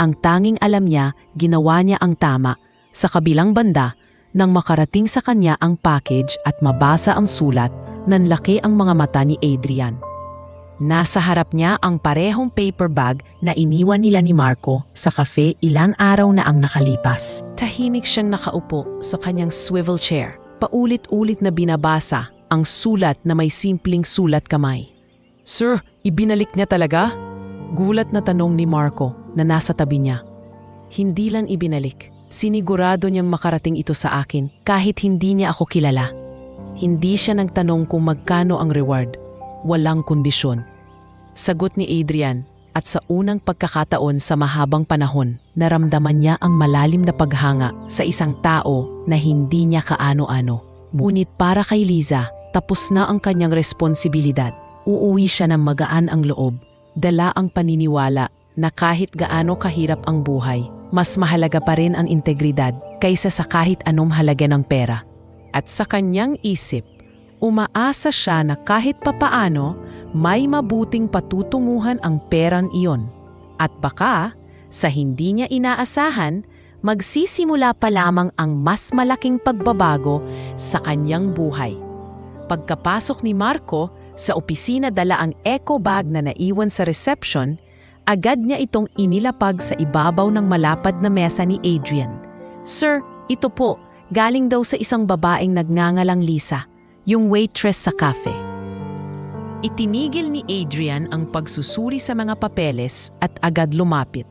Ang tanging alam niya, ginawa niya ang tama. Sa kabilang banda, nang makarating sa kanya ang package at mabasa ang sulat, nanlaki ang mga mata ni Adrian. Nasa harap niya ang parehong paper bag na iniwan nila ni Marco sa cafe ilang araw na ang nakalipas. Tahimik siyang nakaupo sa kanyang swivel chair. Paulit-ulit na binabasa ang sulat na may simpleng sulat kamay. Sir, ibinalik niya talaga? Gulat na tanong ni Marco na nasa tabi niya. Hindi lang ibinalik. Sinigurado niyang makarating ito sa akin kahit hindi niya ako kilala. Hindi siya nagtanong kung magkano ang reward. Walang kondisyon. Sagot ni Adrian at sa unang pagkakataon sa mahabang panahon, naramdaman niya ang malalim na paghanga sa isang tao na hindi niya kaano-ano. Ngunit para kay Liza, tapos na ang kanyang responsibilidad. Uuwi siya ng magaan ang loob. Dala ang paniniwala na kahit gaano kahirap ang buhay, mas mahalaga pa rin ang integridad kaysa sa kahit anong halaga ng pera. At sa kanyang isip, umaasa siya na kahit papaano, may mabuting patutunguhan ang perang iyon. At baka, sa hindi niya inaasahan, magsisimula pa lamang ang mas malaking pagbabago sa kanyang buhay. Pagkapasok ni Marco, sa opisina dala ang eco bag na naiwan sa reception, agad niya itong inilapag sa ibabaw ng malapad na mesa ni Adrian. "Sir, ito po, galing daw sa isang babaeng nagngangalang Lisa, yung waitress sa cafe." Itinigil ni Adrian ang pagsusuri sa mga papeles at agad lumapit.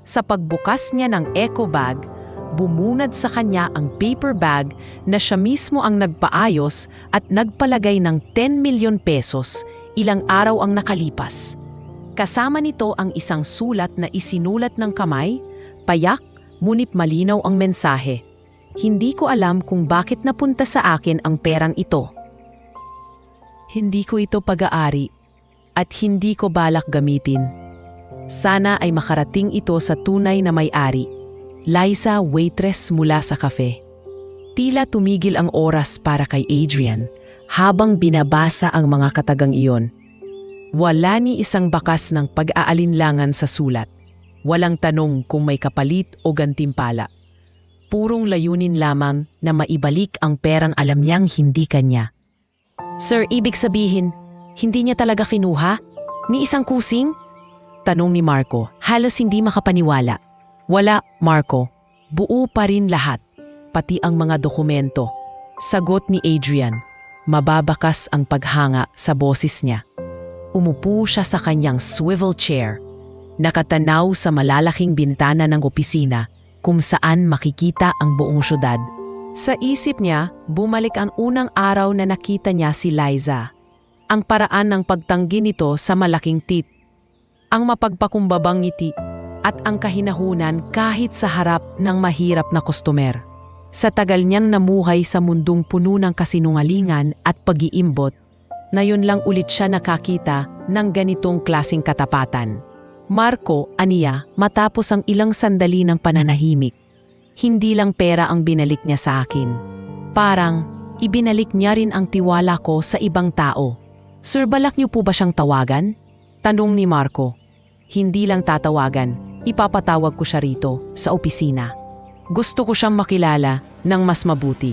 Sa pagbukas niya ng eco bag, bumunad sa kanya ang paper bag na siya mismo ang nagpaayos at nagpalagay ng 10 milyon pesos ilang araw ang nakalipas. Kasama nito ang isang sulat na isinulat ng kamay, payak, ngunit malinaw ang mensahe. "Hindi ko alam kung bakit napunta sa akin ang perang ito. Hindi ko ito pag-aari at hindi ko balak gamitin. Sana ay makarating ito sa tunay na may-ari. Liza, waitress mula sa cafe." Tila tumigil ang oras para kay Adrian habang binabasa ang mga katagang iyon. Wala ni isang bakas ng pag-aalinlangan sa sulat. Walang tanong kung may kapalit o gantimpala. Purong layunin lamang na maibalik ang perang alam niyang hindi kanya. "Sir, ibig sabihin, hindi niya talaga kinuha? Ni isang kusing?" Tanong ni Marco, halos hindi makapaniwala. "Wala, Marco. Buo pa rin lahat, pati ang mga dokumento." Sagot ni Adrian, mababakas ang paghanga sa boses niya. Umupo siya sa kanyang swivel chair, nakatanaw sa malalaking bintana ng opisina kung saan makikita ang buong syudad. Sa isip niya, bumalik ang unang araw na nakita niya si Liza. Ang paraan ng pagtanggi nito sa malaking tit, ang mapagpakumbabang ngiti, at ang kahinahunan kahit sa harap ng mahirap na customer. Sa tagal niyang namuhay sa mundong puno ng kasinungalingan at pag-iimbot, ngayon lang ulit siya nakakita ng ganitong klaseng katapatan. "Marco," aniya matapos ang ilang sandali ng pananahimik, "hindi lang pera ang binalik niya sa akin. Parang ibinalik niya rin ang tiwala ko sa ibang tao." "Sir, balak niyo po ba siyang tawagan?" tanong ni Marco. "Hindi lang tatawagan, ipapatawag ko siya rito sa opisina. Gusto ko siyang makilala ng mas mabuti."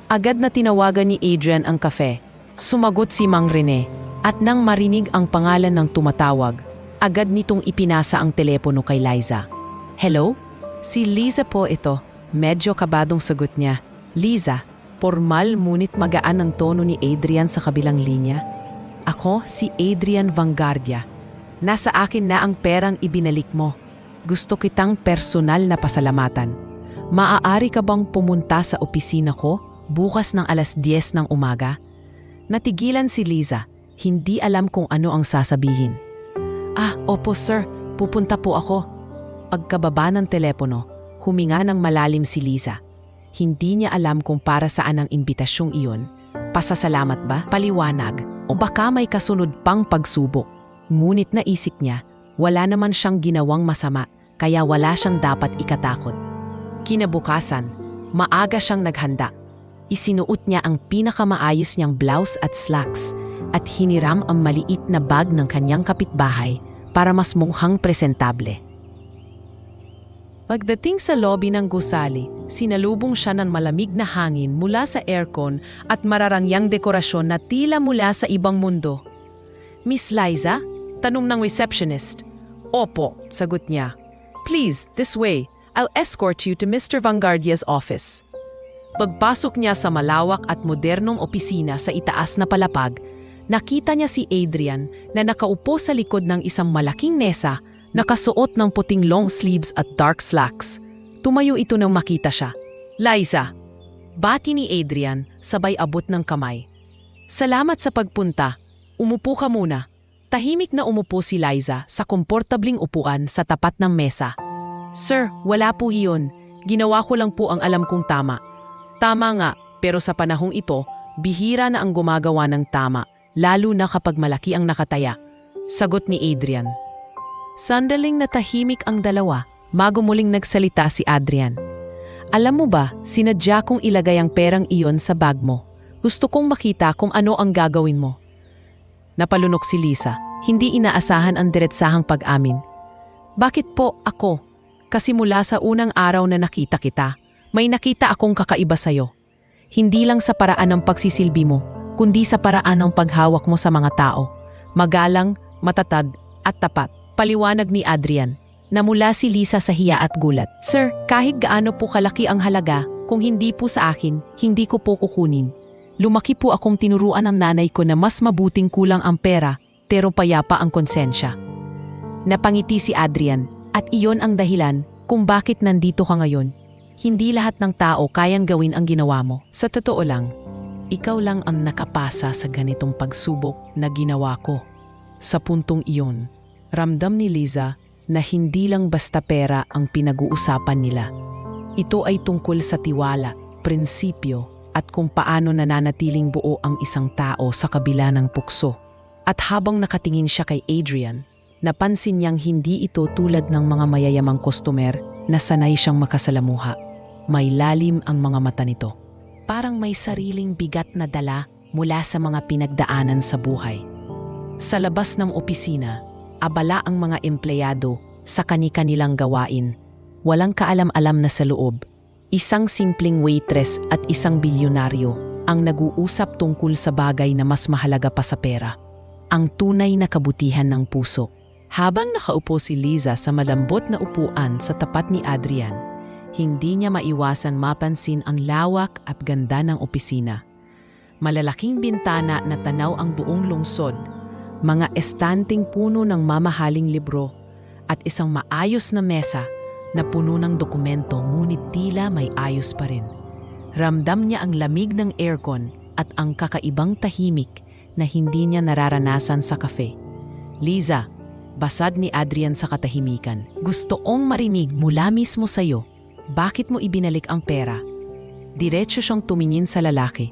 Agad na tinawagan ni Adrian ang cafe. Sumagot si Mang Rene at nang marinig ang pangalan ng tumatawag, agad nitong ipinasa ang telepono kay Liza. "Hello? Si Liza po ito." Medyo kabadong sagot niya. "Liza," formal ngunit magaan ang tono ni Adrian sa kabilang linya. "Ako si Adrian Vanguardia. Nasa akin na ang perang ibinalik mo. Gusto kitang personal na pasalamatan. Maaari ka bang pumunta sa opisina ko bukas ng 10:00 ng umaga?" Natigilan si Liza, hindi alam kung ano ang sasabihin. Opo sir, pupunta po ako." Pagkababa ng telepono, huminga ng malalim si Liza. Hindi niya alam kung para saan ang imbitasyong iyon. Pasasalamat ba? Paliwanag? O baka may kasunod pang pagsubok? Ngunit naisip niya, wala naman siyang ginawang masama, kaya wala siyang dapat ikatakot. Kinabukasan, maaga siyang naghanda. Isinuot niya ang pinakamaayos niyang blouse at slacks at hiniram ang maliit na bag ng kanyang kapitbahay para mas mukhang presentable. Pagdating sa lobby ng gusali, sinalubong siya ng malamig na hangin mula sa aircon at mararangyang dekorasyon na tila mula sa ibang mundo. "Miss Liza?" tanong ng receptionist. "Opo," sagot niya. "Please, this way. I'll escort you to Mr. Vanguardia's office." Pagpasok niya sa malawak at modernong opisina sa itaas na palapag, nakita niya si Adrian na nakaupo sa likod ng isang malaking mesa, nakasuot ng puting long sleeves at dark slacks. Tumayo ito nang makita siya. "Liza!" Bati ni Adrian, sabay abot ng kamay. "Salamat sa pagpunta. Umupo ka muna." Tahimik na umupo si Liza sa komportabling upuan sa tapat ng mesa. "Sir, wala po iyon. Ginawa ko lang po ang alam kong tama." "Tama nga, pero sa panahong ito, bihira na ang gumagawa ng tama, lalo na kapag malaki ang nakataya." Sagot ni Adrian. Sandaling natahimik ang dalawa, bago muling nagsalita si Adrian. "Alam mo ba, sinadya kong ilagay ang perang iyon sa bag mo. Gusto kong makita kung ano ang gagawin mo." Napalunok si Lisa. Hindi inaasahan ang diretsahang pag-amin. Bakit po ako? Kasi mula sa unang araw na nakita kita, may nakita akong kakaiba sa'yo. Hindi lang sa paraan ng pagsisilbi mo, kundi sa paraan ng paghawak mo sa mga tao. Magalang, matatag, at tapat. Paliwanag ni Adrian. Namula si Lisa sa hiya at gulat. Sir, kahit gaano po kalaki ang halaga, kung hindi po sa akin, hindi ko po kukunin. Lumaki po akong tinuruan ng nanay ko na mas mabuting kulang ang pera, pero payapa ang konsensya. Napangiti si Adrian, at iyon ang dahilan kung bakit nandito ka ngayon. Hindi lahat ng tao kayang gawin ang ginawa mo. Sa totoo lang, ikaw lang ang nakapasa sa ganitong pagsubok na ginawa ko. Sa puntong iyon, ramdam ni Liza na hindi lang basta pera ang pinag-uusapan nila. Ito ay tungkol sa tiwala, prinsipyo, at kung paano nananatiling buo ang isang tao sa kabila ng pukso. At habang nakatingin siya kay Adrian, napansin niyang hindi ito tulad ng mga mayayamang customer na sanay siyang makasalamuha. May lalim ang mga mata nito. Parang may sariling bigat na dala mula sa mga pinagdaanan sa buhay. Sa labas ng opisina, abala ang mga empleyado sa kani-kanilang gawain. Walang kaalam-alam na sa loob. Isang simpleng waitress at isang bilyonaryo ang nag-uusap tungkol sa bagay na mas mahalaga pa sa pera. Ang tunay na kabutihan ng puso. Habang nakaupo si Liza sa malambot na upuan sa tapat ni Adrian, hindi niya maiwasan mapansin ang lawak at ganda ng opisina. Malalaking bintana na tanaw ang buong lungsod, mga estanting puno ng mamahaling libro, at isang maayos na mesa na puno ng dokumento ngunit tila may ayos pa rin. Ramdam niya ang lamig ng aircon at ang kakaibang tahimik na hindi niya nararanasan sa kafe. Liza, basad ni Adrian sa katahimikan. Gusto kong marinig mula mismo sa'yo. Bakit mo ibinalik ang pera? Diretso siyang tumingin sa lalaki.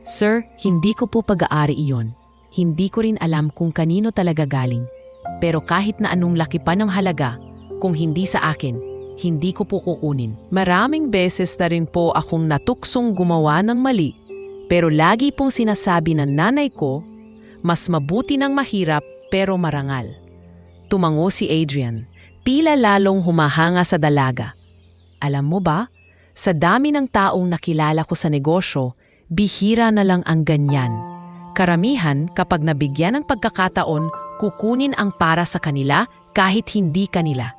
Sir, hindi ko po pag-aari iyon. Hindi ko rin alam kung kanino talaga galing. Pero kahit na anong laki pa ng halaga, kung hindi sa akin, hindi ko po kukunin. Maraming beses na rin po akong natuksong gumawa ng mali. Pero lagi pong sinasabi ng nanay ko, mas mabuti ng mahirap pero marangal. Tumango si Adrian, tila lalong humahanga sa dalaga. Alam mo ba, sa dami ng taong nakilala ko sa negosyo, bihira na lang ang ganyan. Karamihan kapag nabigyan ng pagkakataon, kukunin ang para sa kanila kahit hindi kanila.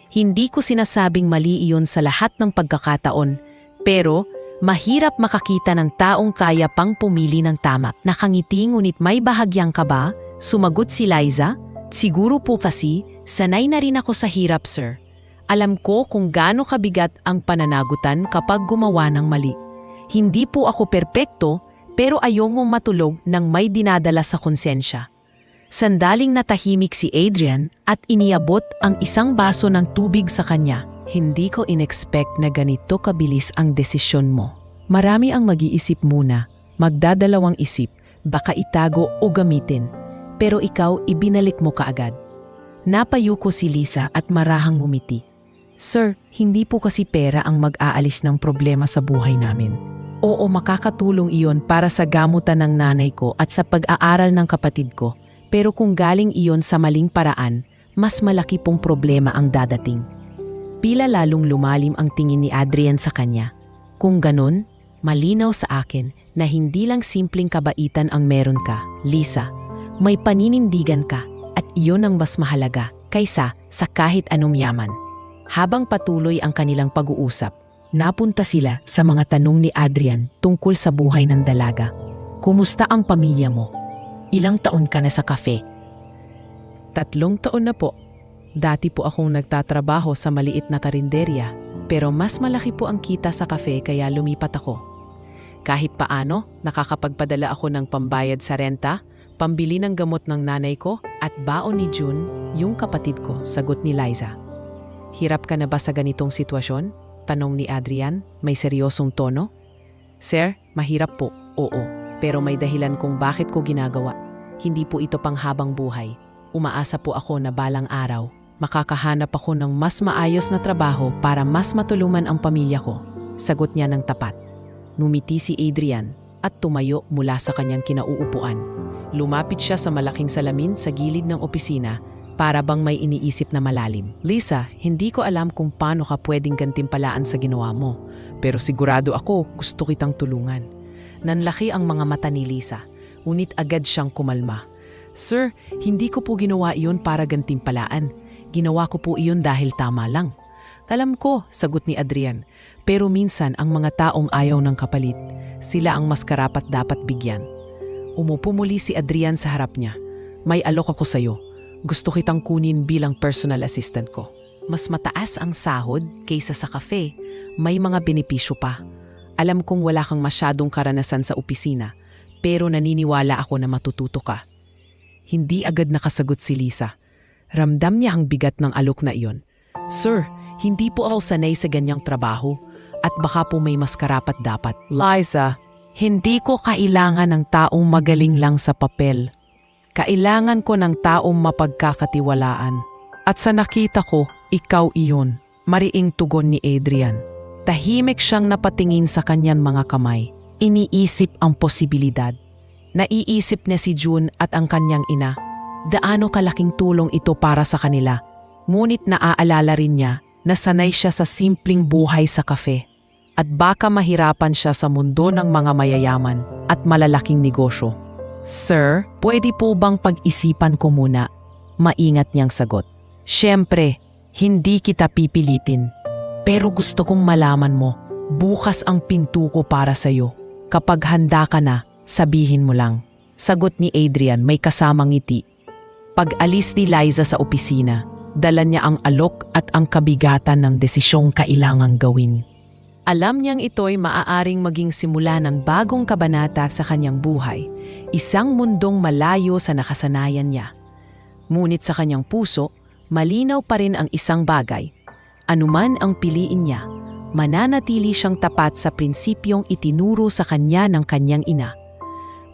Hindi ko sinasabing mali iyon sa lahat ng pagkakataon, pero mahirap makakita ng taong kaya pang pumili ng tama. Nakangiti ngunit may bahagyang kaba, sumagot si Liza. Siguro po kasi, sanay na rin ako sa hirap, sir. Alam ko kung gaano kabigat ang pananagutan kapag gumawa ng mali. Hindi po ako perpekto, pero ayokong matulog nang may dinadala sa konsensya. Sandaling natahimik si Adrian at iniabot ang isang baso ng tubig sa kanya. Hindi ko inexpect na ganito kabilis ang desisyon mo. Marami ang mag-iisip muna, magdadalawang isip, baka itago o gamitin. Pero ikaw ibinalik mo kaagad. Napayuko si Lisa at marahang ngumiti. Sir, hindi po kasi pera ang mag-aalis ng problema sa buhay namin. Oo, makakatulong iyon para sa gamutan ng nanay ko at sa pag-aaral ng kapatid ko. Pero kung galing iyon sa maling paraan, mas malaki pong problema ang dadating. Pila lalong lumalim ang tingin ni Adrian sa kanya. Kung ganun, malinaw sa akin na hindi lang simpleng kabaitan ang meron ka, Lisa. May paninindigan ka at iyon ang mas mahalaga kaysa sa kahit anong yaman. Habang patuloy ang kanilang pag-uusap, napunta sila sa mga tanong ni Adrian tungkol sa buhay ng dalaga. Kumusta ang pamilya mo? Ilang taon ka na sa cafe? 3 taon na po. Dati po akong nagtatrabaho sa maliit na karinderya, pero mas malaki po ang kita sa cafe kaya lumipat ako. Kahit paano, nakakapagpadala ako ng pambayad sa renta, pambili ng gamot ng nanay ko at baon ni June, yung kapatid ko, sagot ni Liza. Hirap ka na ba sa ganitong sitwasyon? Tanong ni Adrian, may seryosong tono. Sir, mahirap po, oo, pero may dahilan kung bakit ko ginagawa. Hindi po ito panghabang buhay. Umaasa po ako na balang araw, makakahanap ako ng mas maayos na trabaho para mas matulungan ang pamilya ko. Sagot niya ng tapat. Ngumiti si Adrian. at tumayo mula sa kanyang kinauupuan. Lumapit siya sa malaking salamin sa gilid ng opisina para bang may iniisip na malalim. Lisa, hindi ko alam kung paano ka pwedeng gantimpalaan sa ginawa mo, pero sigurado ako gusto kitang tulungan. Nanlaki ang mga mata ni Lisa, ngunit agad siyang kumalma. Sir, hindi ko po ginawa iyon para gantimpalaan. Ginawa ko po iyon dahil tama lang. Alam ko, sagot ni Adrian, pero minsan ang mga taong ayaw ng kapalit, sila ang mas karapat dapat bigyan. Umupo muli si Adrian sa harap niya. May alok ako sa'yo. Gusto kitang kunin bilang personal assistant ko. Mas mataas ang sahod kaysa sa kafe. May mga benepisyo pa. Alam kong wala kang masyadong karanasan sa opisina, pero naniniwala ako na matututo ka. Hindi agad nakasagot si Lisa. Ramdam niya ang bigat ng alok na iyon. Sir, hindi po ako sanay sa ganyang trabaho at baka po may mas karapat dapat. Liza, hindi ko kailangan ng taong magaling lang sa papel. Kailangan ko ng taong mapagkakatiwalaan. At sa nakita ko, ikaw iyon. Mariing tugon ni Adrian. Tahimik siyang napatingin sa kanyang mga kamay. Iniisip ang posibilidad. Naiisip niya si June at ang kanyang ina. Daano kalaking tulong ito para sa kanila. Ngunit naaalala rin niya na sanay siya sa simpleng buhay sa kafe. At baka mahirapan siya sa mundo ng mga mayayaman at malalaking negosyo. Sir, pwede po bang pag-isipan ko muna? Maingat niyang sagot. Siyempre, hindi kita pipilitin. Pero gusto kong malaman mo, bukas ang pinto ko para sa'yo. Kapag handa ka na, sabihin mo lang. Sagot ni Adrian may kasamang ngiti. Pag-alis ni Liza sa opisina, dala niya ang alok at ang kabigatan ng desisyong kailangang gawin. Alam niyang ito'y maaaring maging simula ng bagong kabanata sa kanyang buhay, isang mundong malayo sa nakasanayan niya. Ngunit sa kanyang puso, malinaw pa rin ang isang bagay. Anuman ang piliin niya, mananatili siyang tapat sa prinsipyong itinuro sa kanya ng kanyang ina.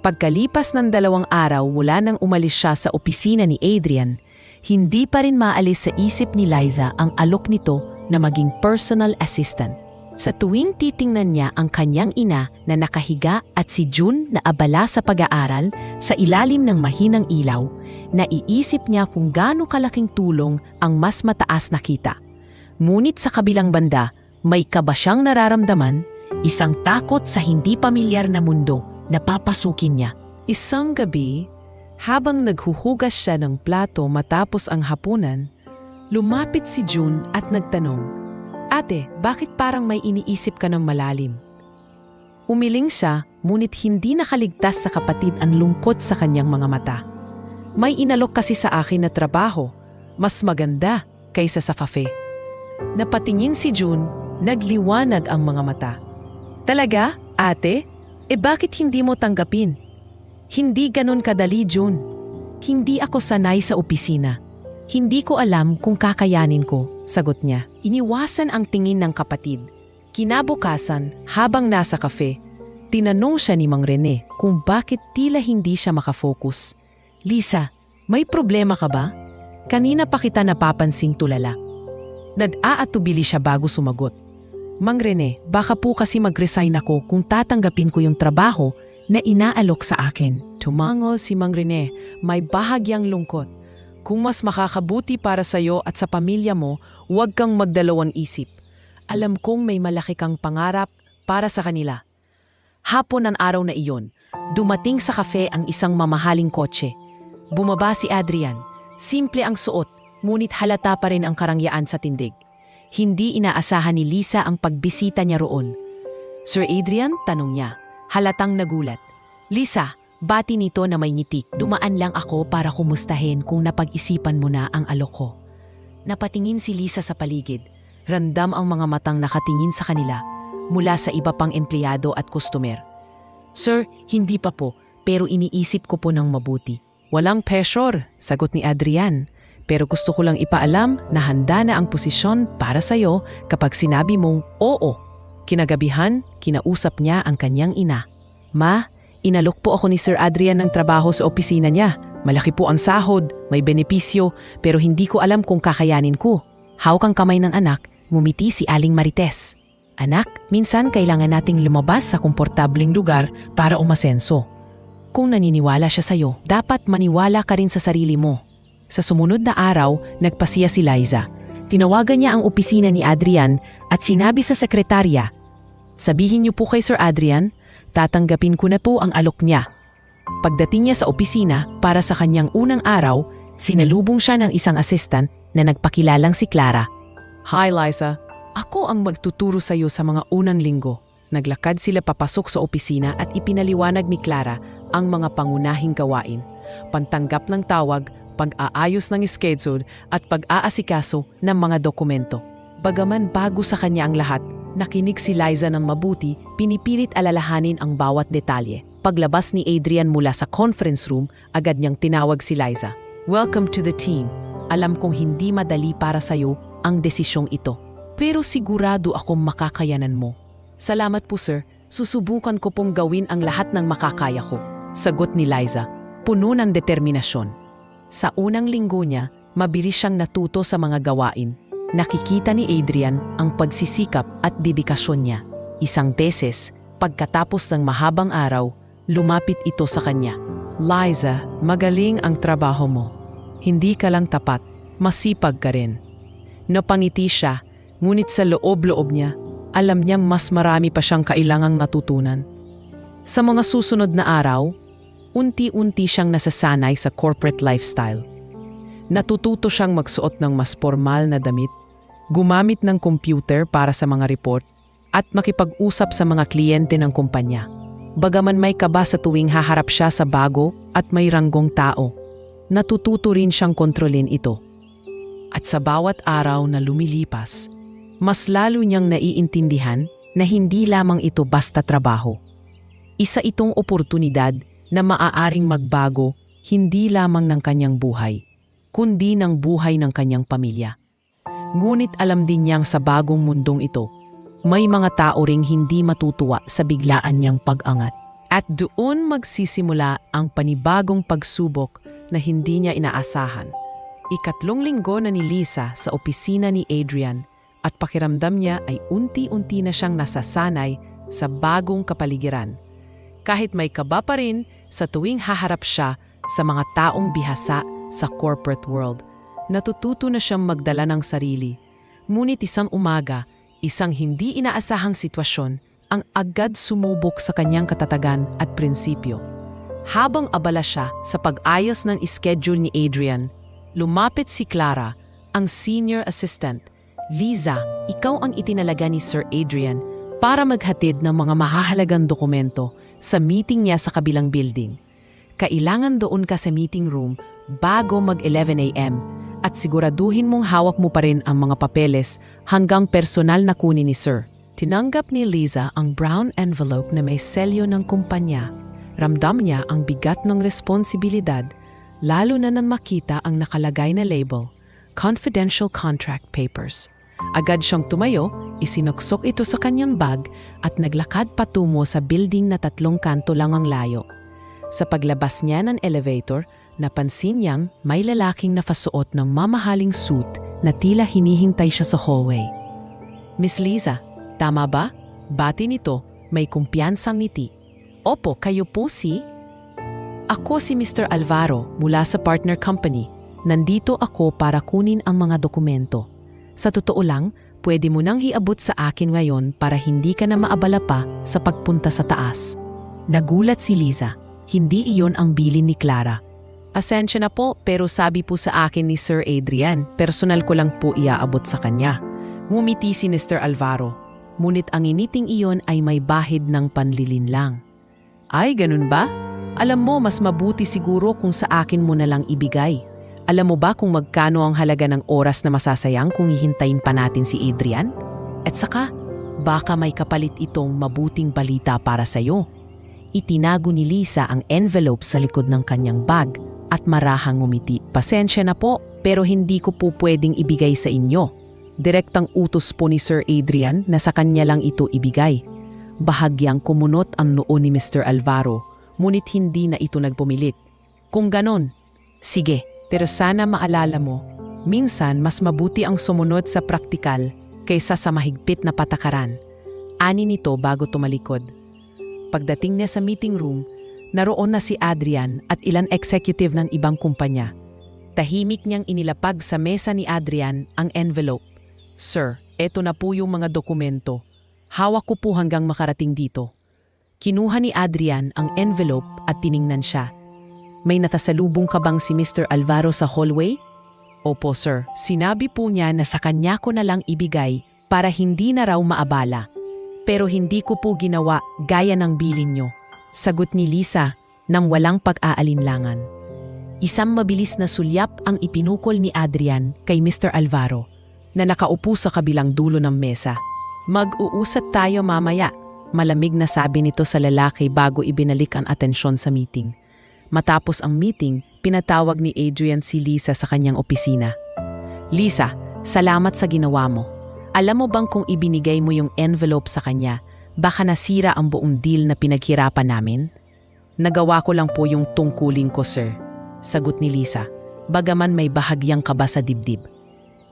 Pagkalipas ng 2 araw mula nang umalis siya sa opisina ni Adrian, hindi pa rin maalis sa isip ni Liza ang alok nito na maging personal assistant. Sa tuwing titingnan niya ang kanyang ina na nakahiga at si June na abala sa pag-aaral sa ilalim ng mahinang ilaw, naiisip niya kung gaano kalaking tulong ang mas mataas na kita. Ngunit sa kabilang banda, may kaba siyang nararamdaman, isang takot sa hindi pamilyar na mundo na papasukin niya. Isang gabi, habang naghuhugas siya ng plato matapos ang hapunan, lumapit si June at nagtanong, Ate, bakit parang may iniisip ka ng malalim? Umiling siya, ngunit hindi nakaligtas sa kapatid ang lungkot sa kanyang mga mata. May inalok kasi sa akin na trabaho, mas maganda kaysa sa cafe. Napatingin si June, nagliwanag ang mga mata. Talaga, ate? Bakit hindi mo tanggapin? Hindi ganun kadali, June. Hindi ako sanay sa opisina. Hindi ko alam kung kakayanin ko, sagot niya. Iniwasan ang tingin ng kapatid. Kinabukasan, habang nasa kafe, tinanong siya ni Mang Rene kung bakit tila hindi siya makafocus. Lisa, may problema ka ba? Kanina pa kita napapansing tulala. Nag-aatubili siya bago sumagot. Mang Rene, baka po kasi mag-resign ako kung tatanggapin ko yung trabaho na inaalok sa akin. Tumango si Mang Rene, may bahagyang lungkot. Kung mas makakabuti para sa'yo at sa pamilya mo, huwag kang magdalawang isip. Alam kong may malaki kang pangarap para sa kanila. Hapon ng araw na iyon, dumating sa kafe ang isang mamahaling kotse. Bumaba si Adrian. Simple ang suot, ngunit halata pa rin ang karangyaan sa tindig. Hindi inaasahan ni Lisa ang pagbisita niya roon. Sir Adrian, tanong niya. Halatang nagulat. Lisa, bati nito na may ngitik. Dumaan lang ako para kumustahin kung napag-isipan mo na ang alok ko. Napatingin si Lisa sa paligid. Randam ang mga matang nakatingin sa kanila mula sa iba pang empleyado at customer. Sir, hindi pa po, pero iniisip ko po ng mabuti. Walang pressure, sagot ni Adrian. Pero gusto ko lang ipaalam na handa na ang posisyon para sa'yo kapag sinabi mong oo. Kinagabihan, kinausap niya ang kanyang ina. Ma, inalok po ako ni Sir Adrian ng trabaho sa opisina niya. Malaki po ang sahod, may benepisyo, pero hindi ko alam kung kakayanin ko. Hawak ang kamay ng anak, ngumiti si Aling Marites. Anak, minsan kailangan nating lumabas sa komportabling lugar para umasenso. Kung naniniwala siya sa'yo, dapat maniwala ka rin sa sarili mo. Sa sumunod na araw, nagpasiya si Liza. Tinawagan niya ang opisina ni Adrian at sinabi sa sekretarya, "Sabihin niyo po kay Sir Adrian, tatanggapin ko na po ang alok niya." Pagdating niya sa opisina para sa kanyang unang araw, sinalubong siya ng isang assistant na nagpakilalang si Clara. "Hi Liza, ako ang magtuturo sa iyo sa mga unang linggo." Naglakad sila papasok sa opisina at ipinaliwanag ni Clara ang mga pangunahing gawain, pantanggap ng tawag, pag-aayos ng schedule at pag-aasikaso ng mga dokumento. Bagaman bago sa kanya ang lahat, nakinig si Liza ng mabuti, pinipilit alalahanin ang bawat detalye. Paglabas ni Adrian mula sa conference room, agad niyang tinawag si Liza. "Welcome to the team. Alam kong hindi madali para sa'yo ang desisyong ito. Pero sigurado akong makakayanan mo." "Salamat po sir, susubukan ko pong gawin ang lahat ng makakaya ko," sagot ni Liza, puno ng determinasyon. Sa unang linggo niya, mabilis siyang natuto sa mga gawain. Nakikita ni Adrian ang pagsisikap at dedikasyon niya. Isang beses, pagkatapos ng mahabang araw, lumapit ito sa kanya. "Liza, magaling ang trabaho mo. Hindi ka lang tapat, masipag ka rin." Napangiti siya, ngunit sa loob-loob niya, alam niyang mas marami pa siyang kailangang matutunan. Sa mga susunod na araw, unti-unti siyang nasasanay sa corporate lifestyle. Natututo siyang magsuot ng mas formal na damit, gumamit ng computer para sa mga report, at makipag-usap sa mga kliyente ng kumpanya. Bagaman may kaba sa tuwing haharap siya sa bago at may ranggong tao, natututo rin siyang kontrolin ito. At sa bawat araw na lumilipas, mas lalo niyang naiintindihan na hindi lamang ito basta trabaho. Isa itong oportunidad na maaaring magbago hindi lamang ng kanyang buhay, kundi ng buhay ng kanyang pamilya. Ngunit alam din niyang sa bagong mundong ito, may mga tao ring hindi matutuwa sa biglaan niyang pag-angat. At doon magsisimula ang panibagong pagsubok na hindi niya inaasahan. Ikatlong linggo na ni Liza sa opisina ni Adrian at pakiramdam niya ay unti-unti na siyang nasasanay sa bagong kapaligiran. Kahit may kaba pa rin sa tuwing haharap siya sa mga taong bihasa sa corporate world, natututo na siyang magdala ng sarili. Ngunit isang umaga, isang hindi inaasahang sitwasyon ang agad sumubok sa kanyang katatagan at prinsipyo. Habang abala siya sa pag-ayos ng schedule ni Adrian, lumapit si Clara, ang senior assistant. "Liza, ikaw ang itinalaga ni Sir Adrian para maghatid ng mga mahahalagang dokumento sa meeting niya sa kabilang building. Kailangan doon ka sa meeting room bago mag-11 a.m. at siguraduhin mong hawak mo pa rin ang mga papeles hanggang personal na kunin ni Sir." Tinanggap ni Liza ang brown envelope na may selyo ng kumpanya. Ramdam niya ang bigat ng responsibilidad, lalo na nang makita ang nakalagay na label, "Confidential Contract Papers." Agad siyang tumayo, isinuksok ito sa kanyang bag at naglakad patungo sa building na 3 kanto lang ang layo. Sa paglabas niya ng elevator, napansin niyang may lalaking nakasuot ng mamahaling suit na tila hinihintay siya sa hallway. "Miss Liza, tama ba?" Bati nito, may kumpiyansang ngiti. "Opo, kayo po si?" "Ako si Mr. Alvaro mula sa partner company. Nandito ako para kunin ang mga dokumento. Sa totoo lang, pwede mo nang iabot sa akin ngayon para hindi ka na maabala pa sa pagpunta sa taas." Nagulat si Liza. Hindi iyon ang bilin ni Clara. "Asensya na po, pero sabi po sa akin ni Sir Adrian, personal ko lang po iaabot sa kanya." Ngumiti si Mr. Alvaro. Ngunit ang initing iyon ay may bahid ng panlilinlang. "Ay, ganun ba? Alam mo, mas mabuti siguro kung sa akin mo na lang ibigay. Alam mo ba kung magkano ang halaga ng oras na masasayang kung hihintayin pa natin si Adrian? At saka, baka may kapalit itong mabuting balita para sa'yo." Itinago ni Liza ang envelope sa likod ng kanyang bag at marahang ngumiti. "Pasensya na po, pero hindi ko po pwedeng ibigay sa inyo. Direktang utos po ni Sir Adrian na sa kanya lang ito ibigay." Bahagyang kumunot ang noo ni Mr. Alvaro, ngunit hindi na ito nagpumilit. "Kung ganon, sige. Pero sana maalala mo, minsan mas mabuti ang sumunod sa praktikal kaysa sa mahigpit na patakaran. ani nito bago tumalikod. Pagdating niya sa meeting room, naroon na si Adrian at ilang executive ng ibang kumpanya. Tahimik niyang inilapag sa mesa ni Adrian ang envelope. "Sir, eto na po yung mga dokumento. Hawak ko po hanggang makarating dito." Kinuha ni Adrian ang envelope at tiningnan siya. "May natasalubong ka bang si Mr. Alvaro sa hallway?" "Opo, sir. Sinabi po niya na sa kanya ko na lang ibigay para hindi na raw maabala. Pero hindi ko po ginawa gaya ng bilin niyo," sagot ni Lisa nang walang pag-aalinlangan. Isang mabilis na sulyap ang ipinukol ni Adrian kay Mr. Alvaro na nakaupo sa kabilang dulo ng mesa. "Mag-uusat tayo mamaya," malamig na sabi nito sa lalaki bago ibinalik ang atensyon sa meeting. Matapos ang meeting, pinatawag ni Adrian si Lisa sa kanyang opisina. "Lisa, salamat sa ginawa mo. Alam mo bang kung ibinigay mo yung envelope sa kanya, baka nasira ang buong deal na pinaghirapan namin?" "Nagawa ko lang po yung tungkulin ko, sir," sagot ni Lisa, bagaman may bahagyang kaba sa dibdib.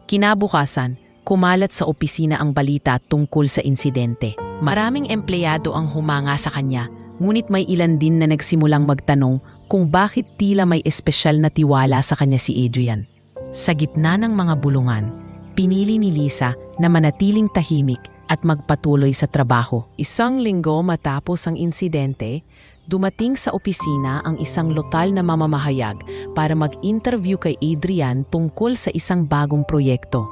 Kinabukasan, kumalat sa opisina ang balita tungkol sa insidente. Maraming empleyado ang humanga sa kanya, ngunit may ilan din na nagsimulang magtanong kung bakit tila may espesyal na tiwala sa kanya si Adrian. Sa gitna ng mga bulungan, pinili ni Lisa na manatiling tahimik at magpatuloy sa trabaho. Isang linggo matapos ang insidente, dumating sa opisina ang isang lokal na mamamahayag para mag-interview kay Adrian tungkol sa isang bagong proyekto.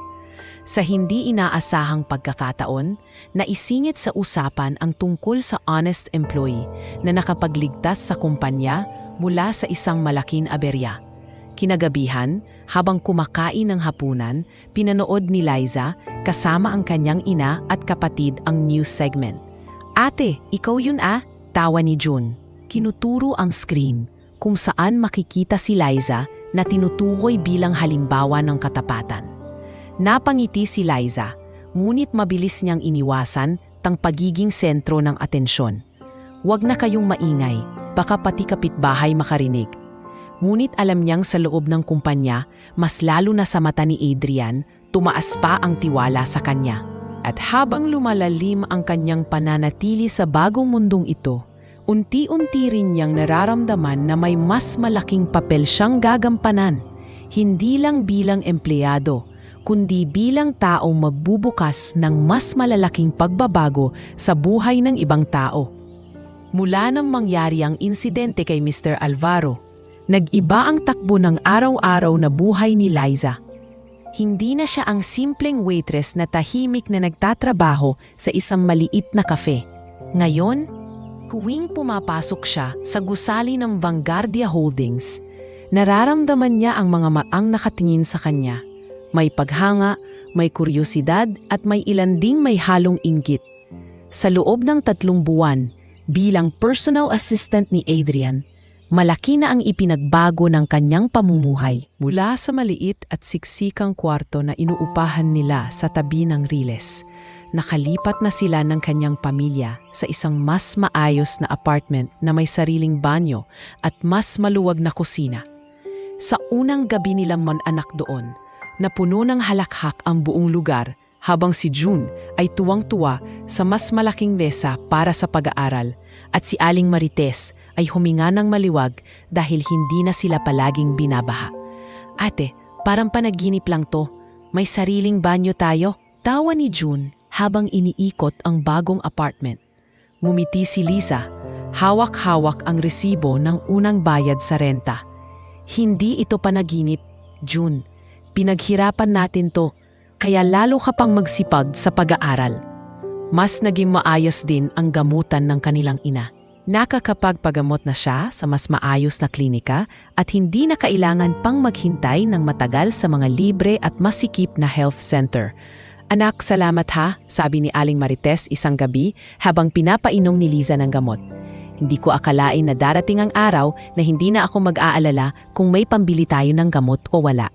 Sa hindi inaasahang pagkakataon, naisingit sa usapan ang tungkol sa honest employee na nakapagligtas sa kumpanya mula sa isang malaking aberya. Kinagabihan, habang kumakain ng hapunan, pinanood ni Liza kasama ang kanyang ina at kapatid ang news segment. "Ate, ikaw yun ah?" tawa ni June. Kinuturo ang screen kung saan makikita si Liza na tinutukoy bilang halimbawa ng katapatan. Napangiti si Liza, ngunit mabilis niyang iniwasan tang pagiging sentro ng atensyon. "Huwag na kayong maingay, baka pati kapitbahay makarinig." Ngunit alam niyang sa loob ng kumpanya, mas lalo na sa mata ni Adrian, tumaas pa ang tiwala sa kanya. At habang lumalalim ang kanyang pananatili sa bagong mundong ito, unti-unti rin niyang nararamdaman na may mas malaking papel siyang gagampanan, hindi lang bilang empleyado, kundi bilang taong magbubukas ng mas malalaking pagbabago sa buhay ng ibang tao. Mula nang mangyari ang insidente kay Mr. Alvaro, nag-iba ang takbo ng araw-araw na buhay ni Liza. Hindi na siya ang simpleng waitress na tahimik na nagtatrabaho sa isang maliit na kafe. Ngayon, tuwing pumapasok siya sa gusali ng Vanguardia Holdings, nararamdaman niya ang mga mataang nakatingin sa kanya. May paghanga, may kuryosidad at may ilan ding may halong inggit. Sa loob ng 3 buwan, bilang personal assistant ni Adrian, malaki na ang ipinagbago ng kanyang pamumuhay. Mula sa maliit at siksikang kwarto na inuupahan nila sa tabi ng Riles, nakalipat na sila ng kanyang pamilya sa isang mas maayos na apartment na may sariling banyo at mas maluwag na kusina. Sa unang gabi nilang man-anak doon, napuno ng halakhak ang buong lugar habang si June ay tuwang-tuwa sa mas malaking mesa para sa pag-aaral at si Aling Marites ay huminga ng maliwag dahil hindi na sila palaging binabaha. "Ate, parang panaginip lang to. May sariling banyo tayo," tawa ni June habang iniikot ang bagong apartment. Ngumiti si Lisa, hawak-hawak ang resibo ng unang bayad sa renta. "Hindi ito panaginip, June. Pinaghirapan natin to, kaya lalo ka pang magsipag sa pag-aaral." Mas naging maayos din ang gamutan ng kanilang ina. Nakakapagpagamot na siya sa mas maayos na klinika at hindi na kailangan pang maghintay ng matagal sa mga libre at masikip na health center. "Anak, salamat ha," sabi ni Aling Marites isang gabi habang pinapainom ni Liza ng gamot. "Hindi ko akalain na darating ang araw na hindi na ako mag-aalala kung may pambili tayo ng gamot o wala."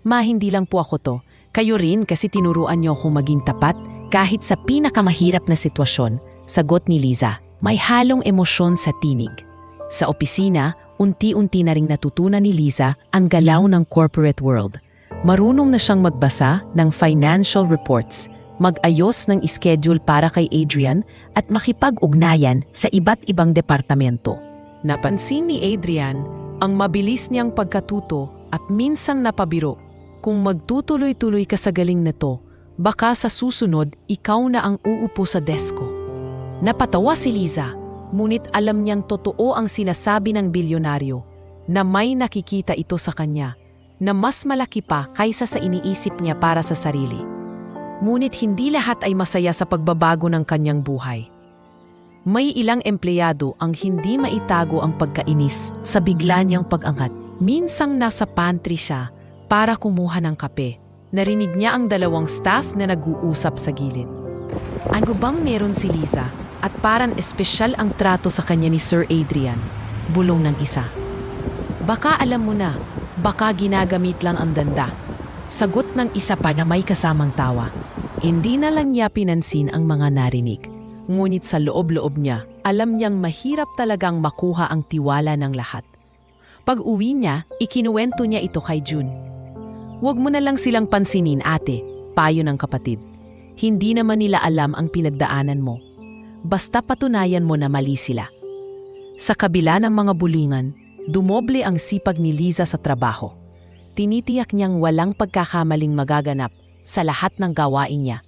"Ma, hindi lang po ako to. Kayo rin kasi tinuruan niyo akong maging tapat kahit sa pinakamahirap na sitwasyon," sagot ni Liza. May halong emosyon sa tinig. Sa opisina, unti-unti na ring natutunan ni Liza ang galaw ng corporate world. Marunong na siyang magbasa ng financial reports, mag-ayos ng schedule para kay Adrian at makipag-ugnayan sa iba't ibang departamento. Napansin ni Adrian ang mabilis niyang pagkatuto at minsang napabiro. Kung magtutuloy-tuloy ka sa galing nito, baka sa susunod ikaw na ang uupo sa desko. Napatawa si Liza, ngunit alam niyang totoo ang sinasabi ng bilyonaryo na may nakikita ito sa kanya na mas malaki pa kaysa sa iniisip niya para sa sarili. Ngunit hindi lahat ay masaya sa pagbabago ng kanyang buhay. May ilang empleyado ang hindi maitago ang pagkainis sa bigla niyang pag-angat. Minsang nasa pantry siya para kumuha ng kape. Narinig niya ang dalawang staff na nag-uusap sa gilid. Ano bang meron si Liza at parang espesyal ang trato sa kanya ni Sir Adrian? Bulong ng isa. Baka alam mo na, baka ginagamit lang ang danda. Sagot ng isa pa na may kasamang tawa. Hindi na lang niya pinansin ang mga narinig. Ngunit sa loob-loob niya, alam niyang mahirap talagang makuha ang tiwala ng lahat. Pag-uwi niya, ikinuwento niya ito kay June. Huwag mo na lang silang pansinin, ate, payo ng kapatid. Hindi naman nila alam ang pinagdaanan mo. Basta patunayan mo na mali sila. Sa kabila ng mga bulungan, dumoble ang sipag ni Liza sa trabaho. Tinitiyak niyang walang pagkakamaling magaganap sa lahat ng gawain niya.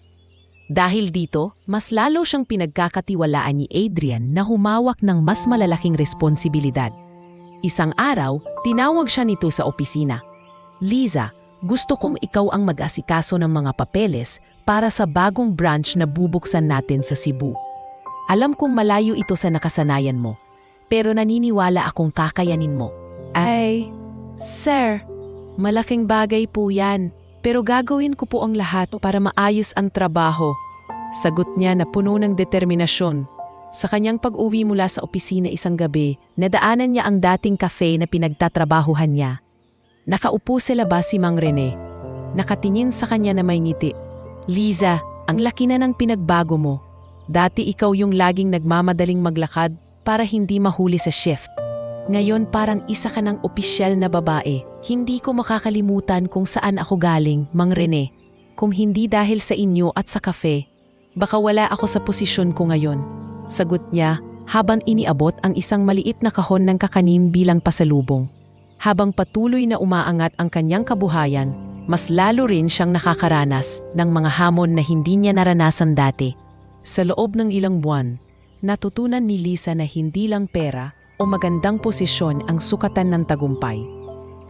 Dahil dito, mas lalo siyang pinagkakatiwalaan ni Adrian na humawak ng mas malalaking responsibilidad. Isang araw, tinawag siya nito sa opisina. Liza, gusto kong ikaw ang mag-asikaso ng mga papeles para sa bagong branch na bubuksan natin sa Cebu. Alam kong malayo ito sa nakasanayan mo, pero naniniwala akong kakayanin mo. Ay, sir, malaking bagay po yan. Pero gagawin ko po ang lahat para maayos ang trabaho. Sagot niya na puno ng determinasyon. Sa kanyang pag-uwi mula sa opisina isang gabi, nadaanan niya ang dating cafe na pinagtatrabahuhan niya. Nakaupo sa labas si Mang Rene. Nakatingin sa kanya na may ngiti. Liza, ang laki na ng pinagbago mo. Dati ikaw yung laging nagmamadaling maglakad para hindi mahuli sa shift. Ngayon parang isa ka ng opisyal na babae. Hindi ko makakalimutan kung saan ako galing, Mang Rene. Kung hindi dahil sa inyo at sa kafe, baka wala ako sa posisyon ko ngayon. Sagot niya habang iniabot ang isang maliit na kahon ng kakanin bilang pasalubong. Habang patuloy na umaangat ang kanyang kabuhayan, mas lalo rin siyang nakakaranas ng mga hamon na hindi niya naranasan dati. Sa loob ng ilang buwan, natutunan ni Liza na hindi lang pera o magandang posisyon ang sukatan ng tagumpay.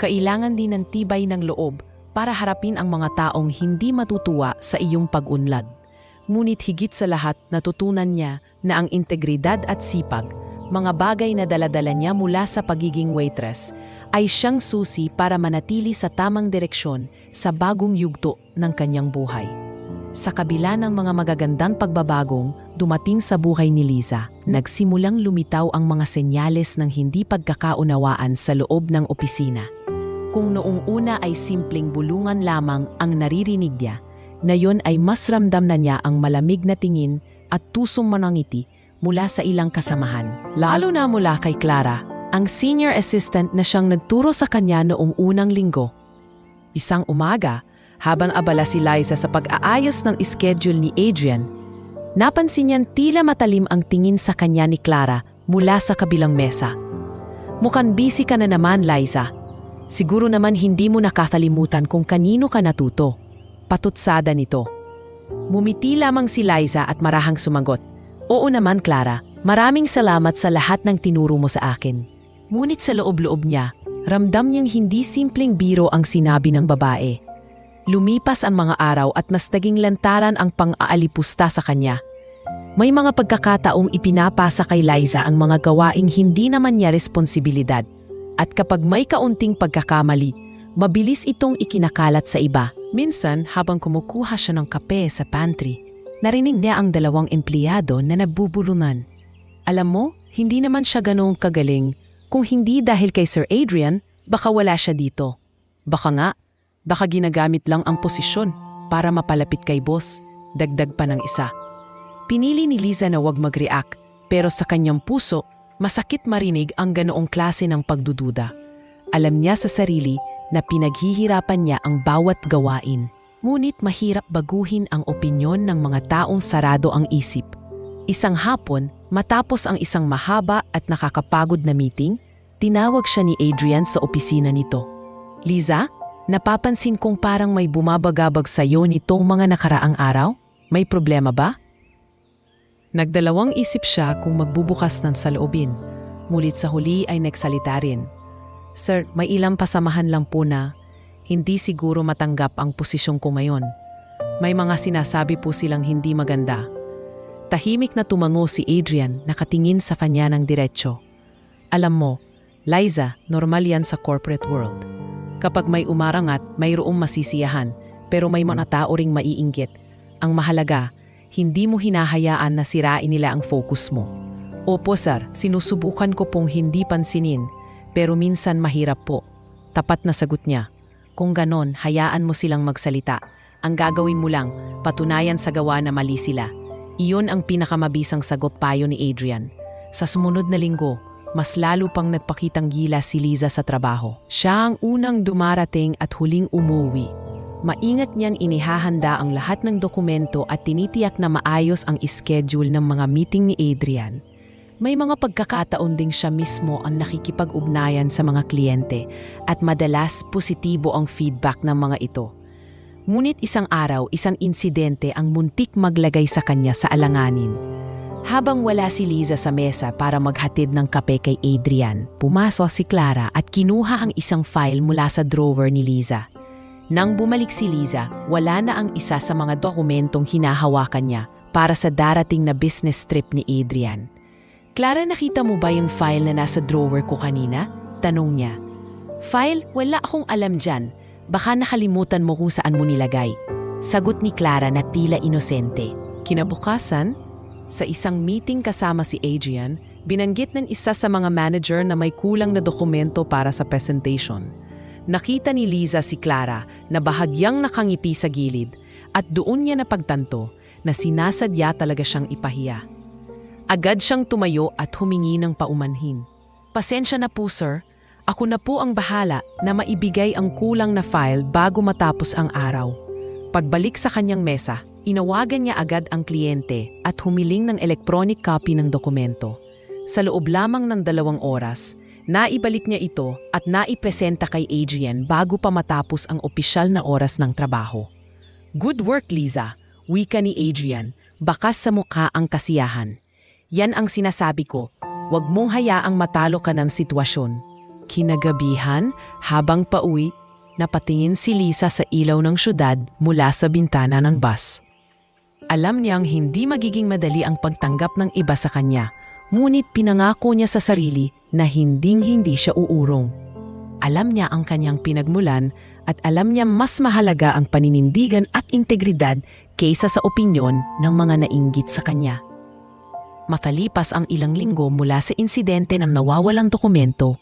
Kailangan din ng tibay ng loob para harapin ang mga taong hindi matutuwa sa iyong pag-unlad. Ngunit higit sa lahat natutunan niya na ang integridad at sipag, mga bagay na daladala niya mula sa pagiging waitress, ay siyang susi para manatili sa tamang direksyon sa bagong yugto ng kanyang buhay. Sa kabila ng mga magagandang pagbabagong dumating sa buhay ni Liza, nagsimulang lumitaw ang mga senyales ng hindi pagkakaunawaan sa loob ng opisina. Kung noong una ay simpleng bulungan lamang ang naririnig niya, ngayon ay mas ramdam na niya ang malamig na tingin at tusong manangiti mula sa ilang kasamahan. Lalo na mula kay Clara, ang senior assistant na siyang nagturo sa kanya noong unang linggo. Isang umaga, habang abala si Liza sa pag-aayos ng schedule ni Adrian, napansin niyang tila matalim ang tingin sa kanya ni Clara mula sa kabilang mesa. Mukhang busy ka na naman, Liza. Siguro naman hindi mo nakakalimutan kung kanino ka natuto. Patutsada nito. Mumiti lamang si Liza at marahang sumagot. Oo naman, Clara. Maraming salamat sa lahat ng tinuro mo sa akin. Ngunit sa loob-loob niya, ramdam niyang hindi simpleng biro ang sinabi ng babae. Lumipas ang mga araw at mas naging lantaran ang pang-aalipusta sa kanya. May mga pagkakataong ipinapasa kay Liza ang mga gawaing hindi naman niya responsibilidad. At kapag may kaunting pagkakamali, mabilis itong ikinakalat sa iba. Minsan, habang kumukuha siya ng kape sa pantry, narinig niya ang dalawang empleyado na nagbubulungan. Alam mo, hindi naman siya ganoong kagaling. Kung hindi dahil kay Sir Adrian, baka wala siya dito. Baka ginagamit lang ang posisyon para mapalapit kay boss, dagdag pa ng isa. Pinili ni Liza na wag mag-react, pero sa kanyang puso, masakit marinig ang ganoong klase ng pagdududa. Alam niya sa sarili na pinaghihirapan niya ang bawat gawain. Ngunit mahirap baguhin ang opinyon ng mga taong sarado ang isip. Isang hapon, matapos ang isang mahaba at nakakapagod na meeting, tinawag siya ni Adrian sa opisina nito. "Liza, napapansin kong parang may bumabagabag sa iyo nitong mga nakaraang araw? May problema ba?" Nagdalawang isip siya kung magbubukas ng saloobin. Ngunit sa huli ay nagsalita rin. "Sir, may ilang pasamahan lang po na hindi siguro matanggap ang posisyon ko ngayon. May mga sinasabi po silang hindi maganda." Tahimik na tumango si Adrian, nakatingin sa kanya ng diretsyo. "Alam mo, Liza, normal yan sa corporate world. Kapag may umarangat, mayroong masisiyahan, pero may mga tao ring maiinggit. Ang mahalaga, hindi mo hinahayaan na sirain nila ang focus mo." "Opo sir, sinusubukan ko pong hindi pansinin, pero minsan mahirap po." Tapat na sagot niya. "Kung ganon, hayaan mo silang magsalita. Ang gagawin mo lang, patunayan sa gawa na mali sila." Iyon ang pinakamabisang sagot payo ni Adrian. Sa sumunod na linggo, mas lalo pang nagpakitang gila si Liza sa trabaho. Siya ang unang dumarating at huling umuwi. Maingat niyang inihahanda ang lahat ng dokumento at tinitiyak na maayos ang schedule ng mga meeting ni Adrian. May mga pagkakataon ding siya mismo ang nakikipag-ugnayan sa mga kliyente at madalas positibo ang feedback ng mga ito. Ngunit isang araw, isang insidente ang muntik maglagay sa kanya sa alanganin. Habang wala si Liza sa mesa para maghatid ng kape kay Adrian, pumasok si Clara at kinuha ang isang file mula sa drawer ni Liza. Nang bumalik si Liza, wala na ang isa sa mga dokumentong hinahawakan niya para sa darating na business trip ni Adrian. "Clara, nakita mo ba yung file na nasa drawer ko kanina?" tanong niya. "File? Wala akong alam dyan. Baka nakalimutan mo kung saan mo nilagay." Sagot ni Clara na tila inosente. Kinabukasan, sa isang meeting kasama si Adrian, binanggit ng isa sa mga manager na may kulang na dokumento para sa presentation. Nakita ni Liza si Clara na bahagyang nakangiti sa gilid at doon niya napagtanto na sinasadya talaga siyang ipahiya. Agad siyang tumayo at humingi ng paumanhin. "Pasensya na po sir. Ako na po ang bahala na maibigay ang kulang na file bago matapos ang araw." Pagbalik sa kanyang mesa, inawagan niya agad ang kliyente at humiling ng electronic copy ng dokumento. Sa loob lamang ng 2 oras, naibalik niya ito at naipresenta kay Adrian bago pa matapos ang opisyal na oras ng trabaho. "Good work, Liza," wika ni Adrian, bakas sa mukha ang kasiyahan. "Yan ang sinasabi ko, huwag mong hayaang matalo ka ng sitwasyon." Kinagabihan, habang pauwi, napatingin si Liza sa ilaw ng syudad mula sa bintana ng bus. Alam niyang hindi magiging madali ang pagtanggap ng iba sa kanya, ngunit pinangako niya sa sarili na hinding-hindi siya uurong. Alam niya ang kanyang pinagmulan at alam niya mas mahalaga ang paninindigan at integridad kaysa sa opinyon ng mga nainggit sa kanya. Matalipas ang ilang linggo mula sa insidente ng nawawalang dokumento,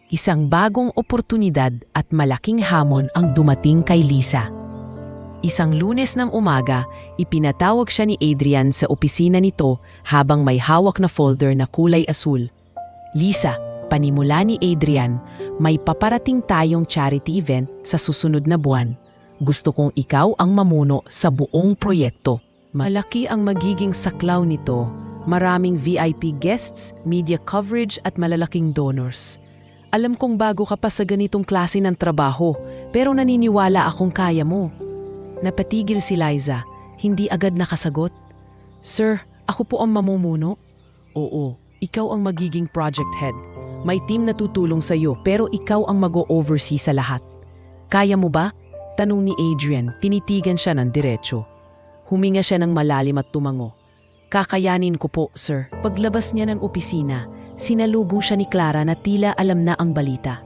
isang bagong oportunidad at malaking hamon ang dumating kay Liza. Isang Lunes ng umaga, ipinatawag siya ni Adrian sa opisina nito habang may hawak na folder na kulay asul. "Liza, panimula ni Adrian, may paparating tayong charity event sa susunod na buwan. Gusto kong ikaw ang mamuno sa buong proyekto." Malaki ang magiging saklaw nito. Maraming VIP guests, media coverage at malalaking donors. "Alam kong bago ka pa sa ganitong klase ng trabaho, pero naniniwala akong kaya mo." Napatigil si Liza, hindi agad nakasagot. "Sir, ako po ang mamumuno?" "Oo, ikaw ang magiging project head. May team na tutulong sa iyo pero ikaw ang mag-o-oversee sa lahat." "Kaya mo ba?" tanong ni Adrian, tinitigan siya ng diretsyo. Huminga siya ng malalim at tumango. "Kakayanin ko po, sir." Paglabas niya ng opisina, sinalubong siya ni Clara na tila alam na ang balita.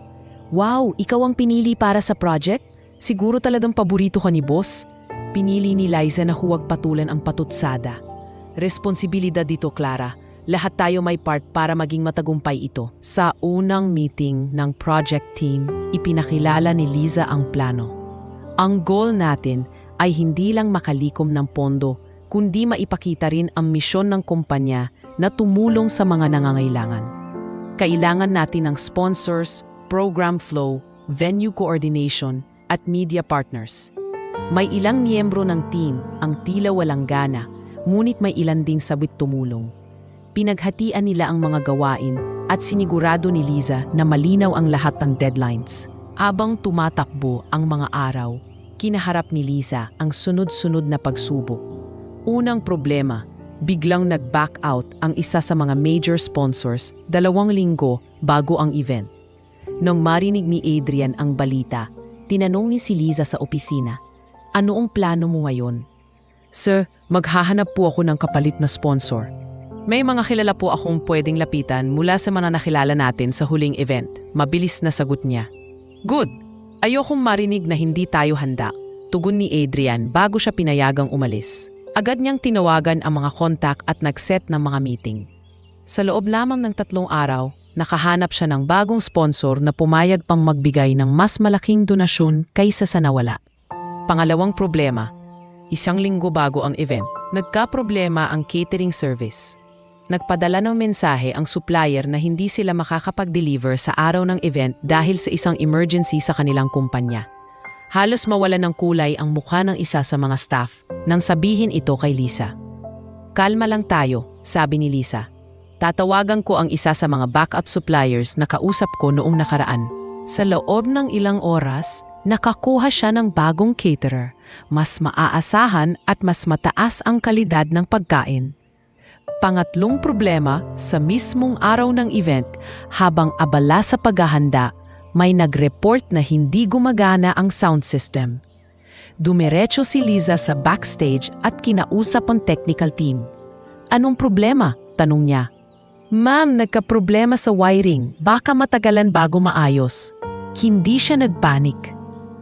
"Wow, ikaw ang pinili para sa project? Siguro talagang paborito ka ni boss." Pinili ni Liza na huwag patulan ang patutsada. "Responsibilidad dito, Clara. Lahat tayo may part para maging matagumpay ito." Sa unang meeting ng project team, ipinakilala ni Liza ang plano. "Ang goal natin ay hindi lang makalikom ng pondo, kundi maipakita rin ang misyon ng kumpanya na tumulong sa mga nangangailangan. Kailangan natin ng sponsors, program flow, venue coordination, at media partners. May ilang miyembro ng team ang tila walang gana, ngunit may ilan ding sabik tumulong. Pinaghatian nila ang mga gawain at sinigurado ni Liza na malinaw ang lahat ng deadlines. Habang tumatakbo ang mga araw, kinaharap ni Liza ang sunod-sunod na pagsubok. Unang problema, biglang nag-back out ang isa sa mga major sponsors 2 linggo bago ang event. Nang marinig ni Adrian ang balita, tinanong ni si Liza sa opisina, "Ano ang plano mo ngayon?" "Sir, maghahanap po ako ng kapalit na sponsor. May mga kilala po akong pwedeng lapitan mula sa mga nakilala natin sa huling event." Mabilis na sagot niya. "Good! Ayokong marinig na hindi tayo handa," tugon ni Adrian bago siya pinayagang umalis. Agad niyang tinawagan ang mga kontak at nag-set ng mga meeting. Sa loob lamang ng 3 araw, nakahanap siya ng bagong sponsor na pumayag pang magbigay ng mas malaking donasyon kaysa sa nawala. Pangalawang problema, 1 linggo bago ang event, nagka-problema ang catering service. Nagpadala ng mensahe ang supplier na hindi sila makakapag-deliver sa araw ng event dahil sa isang emergency sa kanilang kumpanya. Halos mawala ng kulay ang mukha ng isa sa mga staff nang sabihin ito kay Liza. "Kalma lang tayo," sabi ni Liza. "Tatawagan ko ang isa sa mga backup suppliers na kausap ko noong nakaraan." Sa loob ng ilang oras, nakakuha siya ng bagong caterer, mas maaasahan at mas mataas ang kalidad ng pagkain. Pangatlong problema, sa mismong araw ng event, habang abala sa paghahanda, may nag-report na hindi gumagana ang sound system. Dumiretso si Liza sa backstage at kinausap ang technical team. "Anong problema?" tanong niya. "Ma'am, nagka-problema sa wiring. Baka matagalan bago maayos." Hindi siya nagpanik.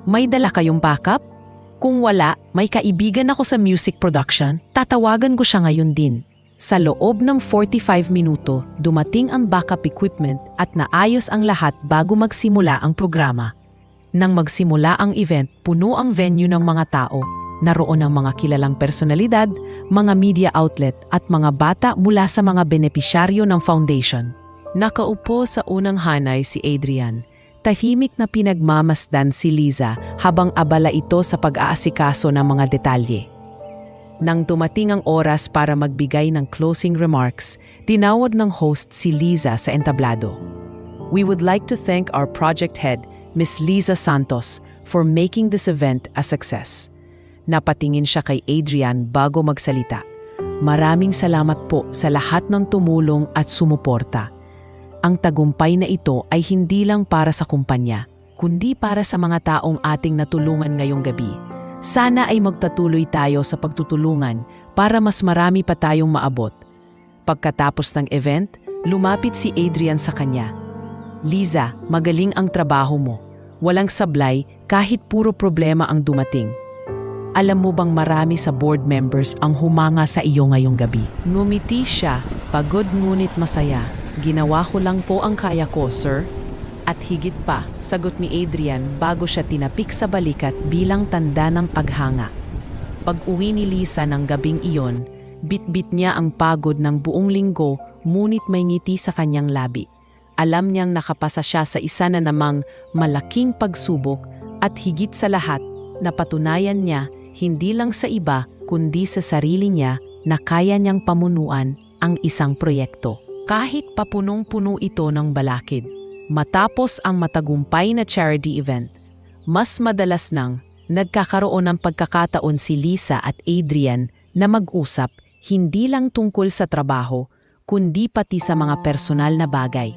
"May dala kayong backup?" "Kung wala, may kaibigan ako sa music production. Tatawagan ko siya ngayon din." Sa loob ng 45 minuto, dumating ang backup equipment at naayos ang lahat bago magsimula ang programa. Nang magsimula ang event, puno ang venue ng mga tao. Naroon ang mga kilalang personalidad, mga media outlet at mga bata mula sa mga benepisyaryo ng foundation. Nakaupo sa unang hanay si Adrian. Tahimik na pinagmamasdan si Liza habang abala ito sa pag-aasikaso ng mga detalye. Nang dumating ang oras para magbigay ng closing remarks, tinawag ng host si Liza sa entablado. "We would like to thank our project head, Miss Liza Santos, for making this event a success." Napatingin siya kay Adrian bago magsalita. "Maraming salamat po sa lahat ng tumulong at sumuporta. Ang tagumpay na ito ay hindi lang para sa kumpanya, kundi para sa mga taong ating natulungan ngayong gabi. Sana ay magtatuloy tayo sa pagtutulungan para mas marami pa tayong maabot." Pagkatapos ng event, lumapit si Adrian sa kanya. "Liza, magaling ang trabaho mo. Walang sablay kahit puro problema ang dumating. Alam mo bang marami sa board members ang humanga sa iyo ngayong gabi?" Ngumiti siya, pagod ngunit masaya. "Ginawa ko lang po ang kaya ko, sir." At higit pa, sagot ni Adrian bago siya tinapik sa balikat bilang tanda ng paghanga. Pag-uwi ni Liza ng gabing iyon, bit-bit niya ang pagod ng buong linggo ngunit may ngiti sa kanyang labi. Alam niyang nakapasa siya sa isa na namang malaking pagsubok at higit sa lahat, napatunayan niya hindi lang sa iba kundi sa sarili niya na kaya niyang pamunuan ang isang proyekto. Kahit papunong-puno ito ng balakid. Matapos ang matagumpay na charity event, mas madalas nang nagkakaroon ng pagkakataon si Liza at Adrian na mag-usap hindi lang tungkol sa trabaho, kundi pati sa mga personal na bagay.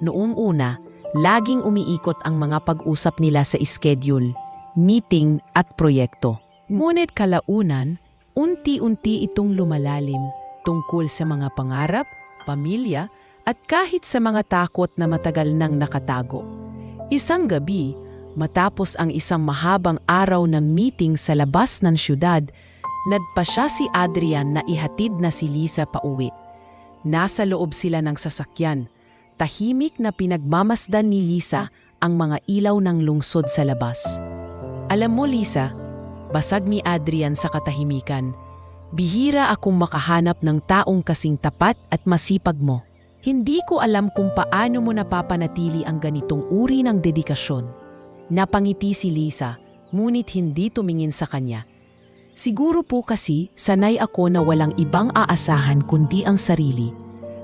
Noong una, laging umiikot ang mga pag-usap nila sa schedule, meeting at proyekto. Ngunit kalaunan, unti-unti itong lumalalim tungkol sa mga pangarap, pamilya, at kahit sa mga takot na matagal nang nakatago. Isang gabi, matapos ang isang mahabang araw na meeting sa labas ng syudad, nagpasya si Adrian na ihatid na si Liza pauwi. Nasa loob sila ng sasakyan. Tahimik na pinagmamasdan ni Liza ang mga ilaw ng lungsod sa labas. "Alam mo, Liza," basag ni Adrian sa katahimikan, "bihira akong makahanap ng taong kasing tapat at masipag mo. Hindi ko alam kung paano mo napapanatili ang ganitong uri ng dedikasyon." Napangiti si Liza, ngunit hindi tumingin sa kanya. Siguro po kasi sanay ako na walang ibang aasahan kundi ang sarili.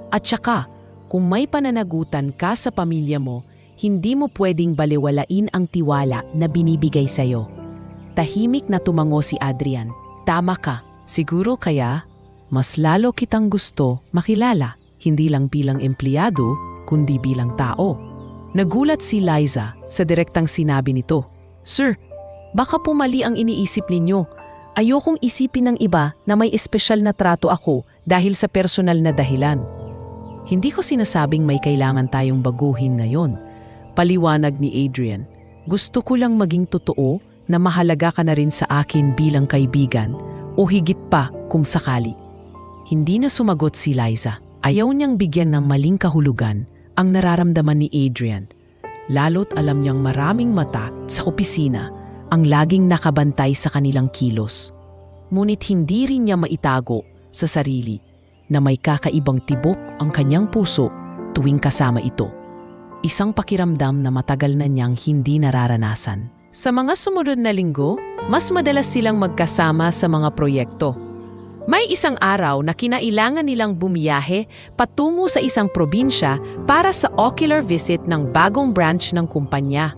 At saka, kung may pananagutan ka sa pamilya mo, hindi mo pwedeng baliwalain ang tiwala na binibigay sa'yo. Tahimik na tumango si Adrian. Tama ka. Siguro kaya, mas lalo kitang gusto makilala, hindi lang bilang empleyado, kundi bilang tao. Nagulat si Liza sa direktang sinabi nito. Sir, baka po mali ang iniisip ninyo. Ayokong isipin ng iba na may espesyal na trato ako dahil sa personal na dahilan. Hindi ko sinasabing may kailangan tayong baguhin na yon. Paliwanag ni Adrian. Gusto ko lang maging totoo na mahalaga ka na rin sa akin bilang kaibigan o higit pa kung sakali. Hindi na sumagot si Liza. Ayaw niyang bigyan ng maling kahulugan ang nararamdaman ni Adrian. Lalo't alam niyang maraming mata sa opisina ang laging nakabantay sa kanilang kilos. Ngunit hindi rin niya maitago sa sarili na may kakaibang tibok ang kanyang puso tuwing kasama ito. Isang pakiramdam na matagal na niyang hindi nararanasan. Sa mga sumunod na linggo, mas madalas silang magkasama sa mga proyekto. May isang araw na kinailangan nilang bumiyahe patungo sa isang probinsya para sa ocular visit ng bagong branch ng kumpanya.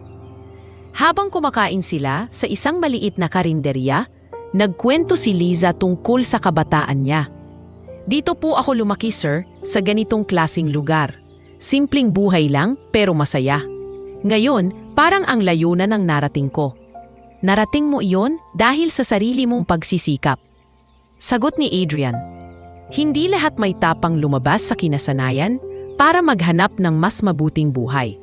Habang kumakain sila sa isang maliit na karinderya, nagkwento si Liza tungkol sa kabataan niya. Dito po ako lumaki, sir, sa ganitong klasing lugar. Simpleng buhay lang pero masaya. Ngayon, parang ang layunan ng narating ko. Narating mo iyon dahil sa sarili mong pagsisikap. Sagot ni Adrian, hindi lahat may tapang lumabas sa kinasanayan para maghanap ng mas mabuting buhay.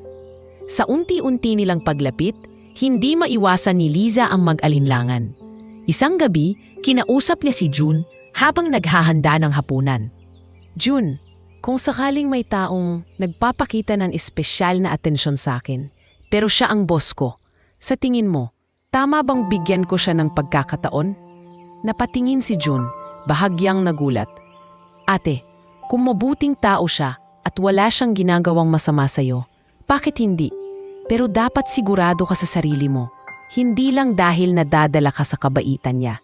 Sa unti-unti nilang paglapit, hindi maiwasan ni Liza ang mag-alinlangan. Isang gabi, kinausap niya si June habang naghahanda ng hapunan. June, kung sakaling may taong nagpapakita ng espesyal na atensyon sa akin, pero siya ang boss ko, sa tingin mo, tama bang bigyan ko siya ng pagkakataon? Napatingin si June, bahagyang nagulat. Ate, kung mabuting tao siya at wala siyang ginagawang masama sa'yo, bakit hindi? Pero dapat sigurado ka sa sarili mo, hindi lang dahil nadadala ka sa kabaitan niya.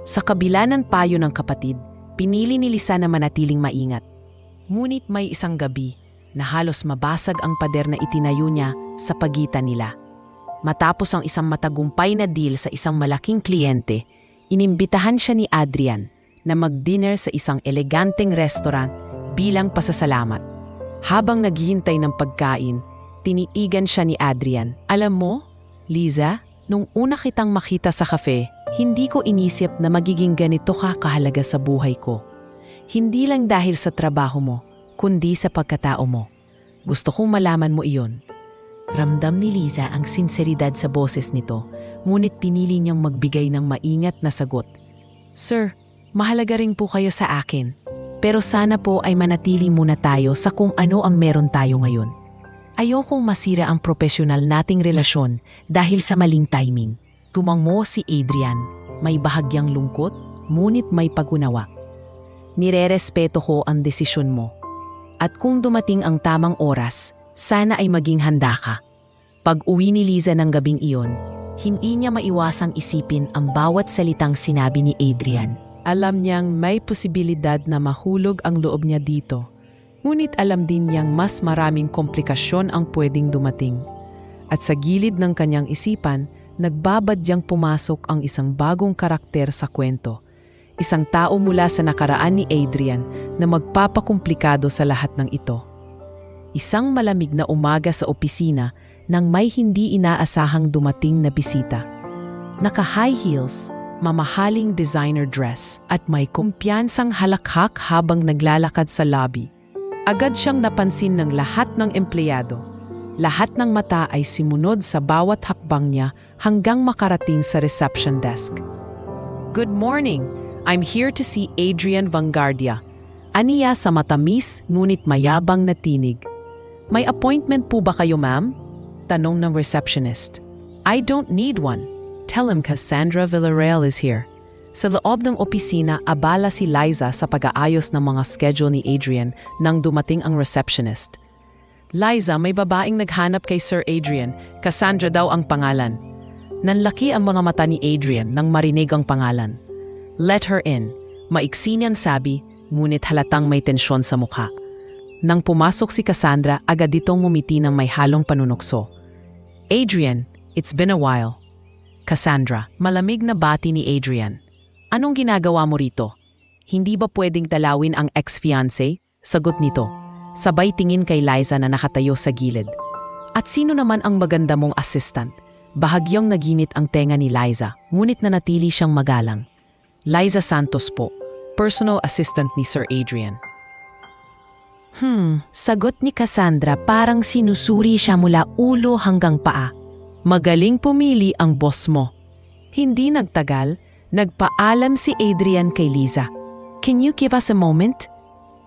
Sa kabila ng payo ng kapatid, pinili ni Liza na manatiling maingat. Ngunit may isang gabi na halos mabasag ang pader na itinayo niya sa pagitan nila. Matapos ang isang matagumpay na deal sa isang malaking kliyente, inimbitahan siya ni Adrian na mag-dinner sa isang eleganteng restaurant bilang pasasalamat. Habang naghihintay ng pagkain, tiniigan siya ni Adrian. Alam mo, Liza, nung una kitang makita sa cafe, hindi ko inisip na magiging ganito ka kahalaga sa buhay ko. Hindi lang dahil sa trabaho mo, kundi sa pagkatao mo. Gusto kong malaman mo iyon. Ramdam ni Liza ang sinseridad sa boses nito, ngunit pinili niyang magbigay ng maingat na sagot. Sir, mahalaga rin po kayo sa akin, pero sana po ay manatili muna tayo sa kung ano ang meron tayo ngayon. Ayokong masira ang profesional nating relasyon dahil sa maling timing. Tumango si Adrian, may bahagyang lungkot, ngunit may pag-unawa. Nirerespeto ko ang desisyon mo. At kung dumating ang tamang oras, sana ay maging handa ka. Pag-uwi ni Liza ng gabing iyon, hindi niya maiwasang isipin ang bawat salitang sinabi ni Adrian. Alam niyang may posibilidad na mahulog ang loob niya dito. Ngunit alam din niyang mas maraming komplikasyon ang pwedeng dumating. At sa gilid ng kanyang isipan, nagbabadyang pumasok ang isang bagong karakter sa kwento. Isang tao mula sa nakaraan ni Adrian na magpapakomplikado sa lahat ng ito. Isang malamig na umaga sa opisina nang may hindi inaasahang dumating na bisita. Naka-high heels, mamahaling designer dress at may kumpiyansang halakhak habang naglalakad sa lobby. Agad siyang napansin ng lahat ng empleyado. Lahat ng mata ay simunod sa bawat hakbang niya hanggang makarating sa reception desk. Good morning! I'm here to see Adrian Vanguardia. Aniya sa matamis ngunit mayabang na tinig. May appointment po ba kayo, ma'am? Tanong ng receptionist. I don't need one. Tell him Cassandra Villarreal is here. Sa loob ng opisina, abala si Liza sa pag-aayos ng mga schedule ni Adrian nang dumating ang receptionist. Liza, may babaeng naghanap kay Sir Adrian. Cassandra daw ang pangalan. Nanlaki ang mga mata ni Adrian nang marinig ang pangalan. Let her in. Maiksi niyang sabi, ngunit halatang may tensyon sa mukha. Nang pumasok si Cassandra, agad itong ngumiti ng may halong panunukso. Adrian, it's been a while. Cassandra, malamig na bati ni Adrian. Anong ginagawa mo rito? Hindi ba pwedeng dalawin ang ex-fiancé? Sagot nito. Sabay tingin kay Liza na nakatayo sa gilid. At sino naman ang maganda mong assistant? Bahagyang naginit ang tenga ni Liza, ngunit nanatili siyang magalang. Liza Santos po, personal assistant ni Sir Adrian. Sagot ni Cassandra parang sinusuri siya mula ulo hanggang paa. Magaling pumili ang boss mo. Hindi nagtagal, nagpaalam si Adrian kay Liza. Can you give us a moment?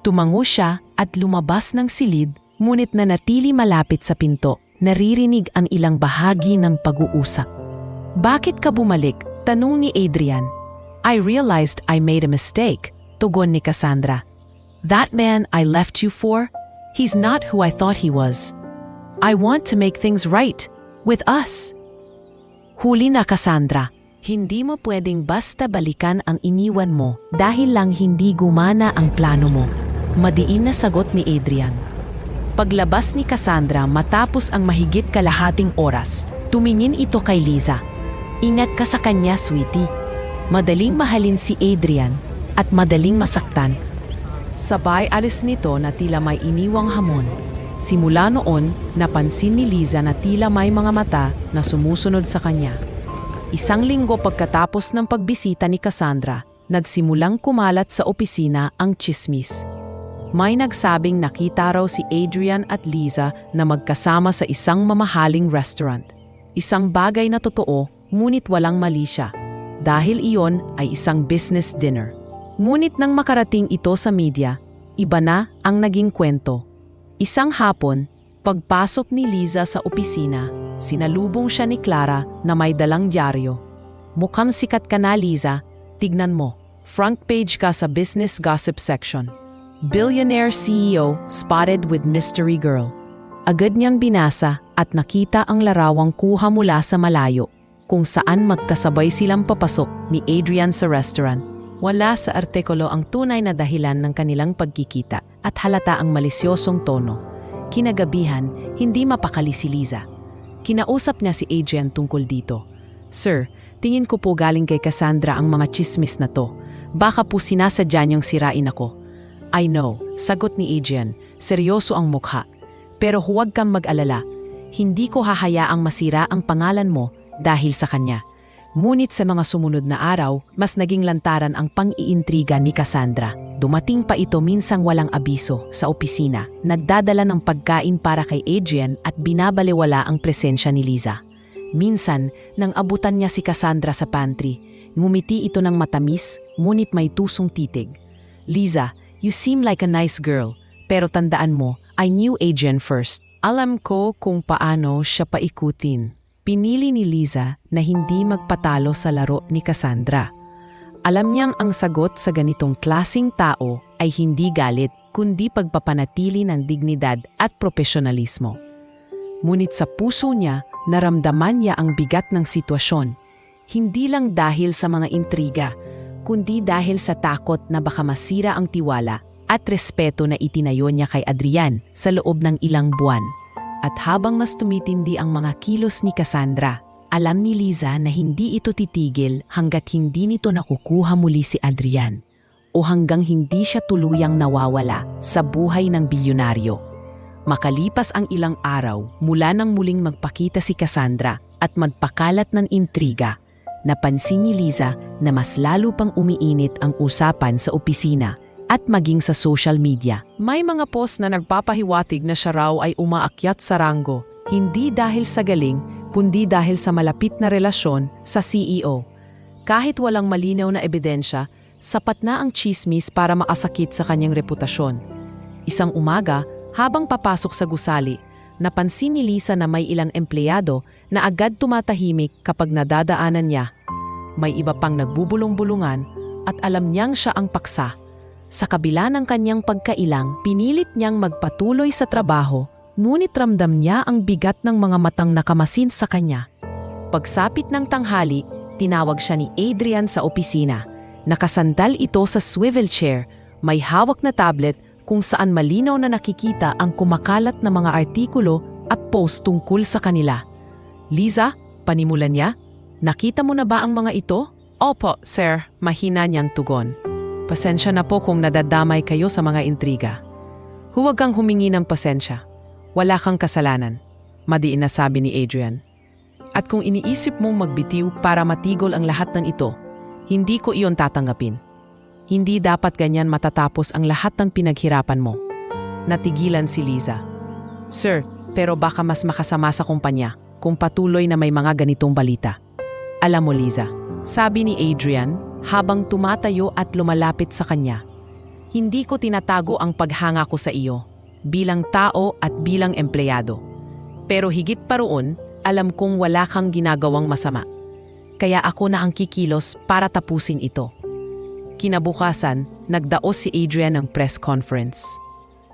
Tumango siya at lumabas ng silid, ngunit nanatili malapit sa pinto. Naririnig ang ilang bahagi ng pag-uusap. Bakit ka bumalik? Tanong ni Adrian. I realized I made a mistake, tugon ni Cassandra. That man I left you for, he's not who I thought he was. I want to make things right with us. Huli na, Cassandra. Hindi mo pwedeng basta balikan ang iniwan mo dahil lang hindi gumana ang plano mo. Madiin na sagot ni Adrian. Paglabas ni Cassandra matapos ang mahigit kalahating oras, tumingin ito kay Liza. Ingat ka sa kanya, sweetie. Madaling mahalin si Adrian at madaling masaktan. Sabay alis nito na tila may iniwang hamon. Simula noon, napansin ni Liza na tila may mga mata na sumusunod sa kanya. Isang linggo pagkatapos ng pagbisita ni Cassandra, nagsimulang kumalat sa opisina ang tsismis. May nagsabing nakita raw si Adrian at Liza na magkasama sa isang mamahaling restaurant. Isang bagay na totoo, ngunit walang mali siya. Dahil iyon ay isang business dinner. Ngunit nang makarating ito sa media, iba na ang naging kwento. Isang hapon, pagpasok ni Liza sa opisina, sinalubong siya ni Clara na may dalang dyaryo. Mukhang sikat ka na, Liza. Tignan mo, front page ka sa business gossip section. Billionaire CEO spotted with mystery girl. Agad niyang binasa at nakita ang larawang kuha mula sa malayo, kung saan magkasabay silang papasok ni Adrian sa restaurant. Wala sa artikulo ang tunay na dahilan ng kanilang pagkikita at halata ang malisyosong tono. Kinagabihan, hindi mapakali si Liza. Kinausap niya si Adrian tungkol dito. Sir, tingin ko po galing kay Cassandra ang mga chismis na to. Baka po sinasadya niyang sirain ako. I know, sagot ni Adrian. Seryoso ang mukha. Pero huwag kang mag-alala. Hindi ko hahayaang masira ang pangalan mo dahil sa kanya. Ngunit sa mga sumunod na araw, mas naging lantaran ang pang-iintriga ni Cassandra. Dumating pa ito minsang walang abiso sa opisina, nagdadala ng pagkain para kay Adrian at binabalewala ang presensya ni Liza. Minsan, nang abutan niya si Cassandra sa pantry, ngumiti ito ng matamis, ngunit may tusong titig. Liza, you seem like a nice girl, pero tandaan mo, I knew Adrian first. Alam ko kung paano siya paikutin. Pinili ni Liza na hindi magpatalo sa laro ni Cassandra. Alam niyang ang sagot sa ganitong klasing tao ay hindi galit, kundi pagpapanatili ng dignidad at profesionalismo. Ngunit sa puso niya, naramdaman niya ang bigat ng sitwasyon. Hindi lang dahil sa mga intriga, kundi dahil sa takot na baka masira ang tiwala at respeto na itinayo niya kay Adrian sa loob ng ilang buwan. At habang mas tumitindi ang mga kilos ni Cassandra, alam ni Liza na hindi ito titigil hanggat hindi nito nakukuha muli si Adrian o hanggang hindi siya tuluyang nawawala sa buhay ng bilyonaryo. Makalipas ang ilang araw mula nang muling magpakita si Cassandra at magpakalat ng intriga, napansin ni Liza na mas lalo pang umiinit ang usapan sa opisina at maging sa social media. May mga post na nagpapahiwatig na siya raw ay umaakyat sa ranggo, hindi dahil sa galing, kundi dahil sa malapit na relasyon sa CEO. Kahit walang malinaw na ebidensya, sapat na ang chismis para makasakit sa kanyang reputasyon. Isang umaga, habang papasok sa gusali, napansin ni Liza na may ilang empleyado na agad tumatahimik kapag nadadaanan niya. May iba pang nagbubulong-bulungan at alam niyang siya ang paksa. Sa kabila ng kanyang pagkailang, pinilit niyang magpatuloy sa trabaho, ngunit ramdam niya ang bigat ng mga matang nakamasin sa kanya. Pagsapit ng tanghali, tinawag siya ni Adrian sa opisina. Nakasandal ito sa swivel chair, may hawak na tablet kung saan malinaw na nakikita ang kumakalat na mga artikulo at post tungkol sa kanila. Liza, panimulan niya, nakita mo na ba ang mga ito? Opo, sir, mahina niyang tugon. Pasensya na po kung nadadamay kayo sa mga intriga. Huwag kang humingi ng pasensya. Wala kang kasalanan, madiin na sabi ni Adrian. At kung iniisip mong magbitiw para matigol ang lahat ng ito, hindi ko iyon tatanggapin. Hindi dapat ganyan matatapos ang lahat ng pinaghirapan mo. Natigilan si Liza. Sir, pero baka mas makasama sa kumpanya kung patuloy na may mga ganitong balita. Alam mo Liza, sabi ni Adrian habang tumatayo at lumalapit sa kanya. Hindi ko tinatago ang paghanga ko sa iyo, bilang tao at bilang empleyado. Pero higit pa roon, alam kong wala kang ginagawang masama. Kaya ako na ang kikilos para tapusin ito. Kinabukasan, nagdaos si Adrian ng press conference.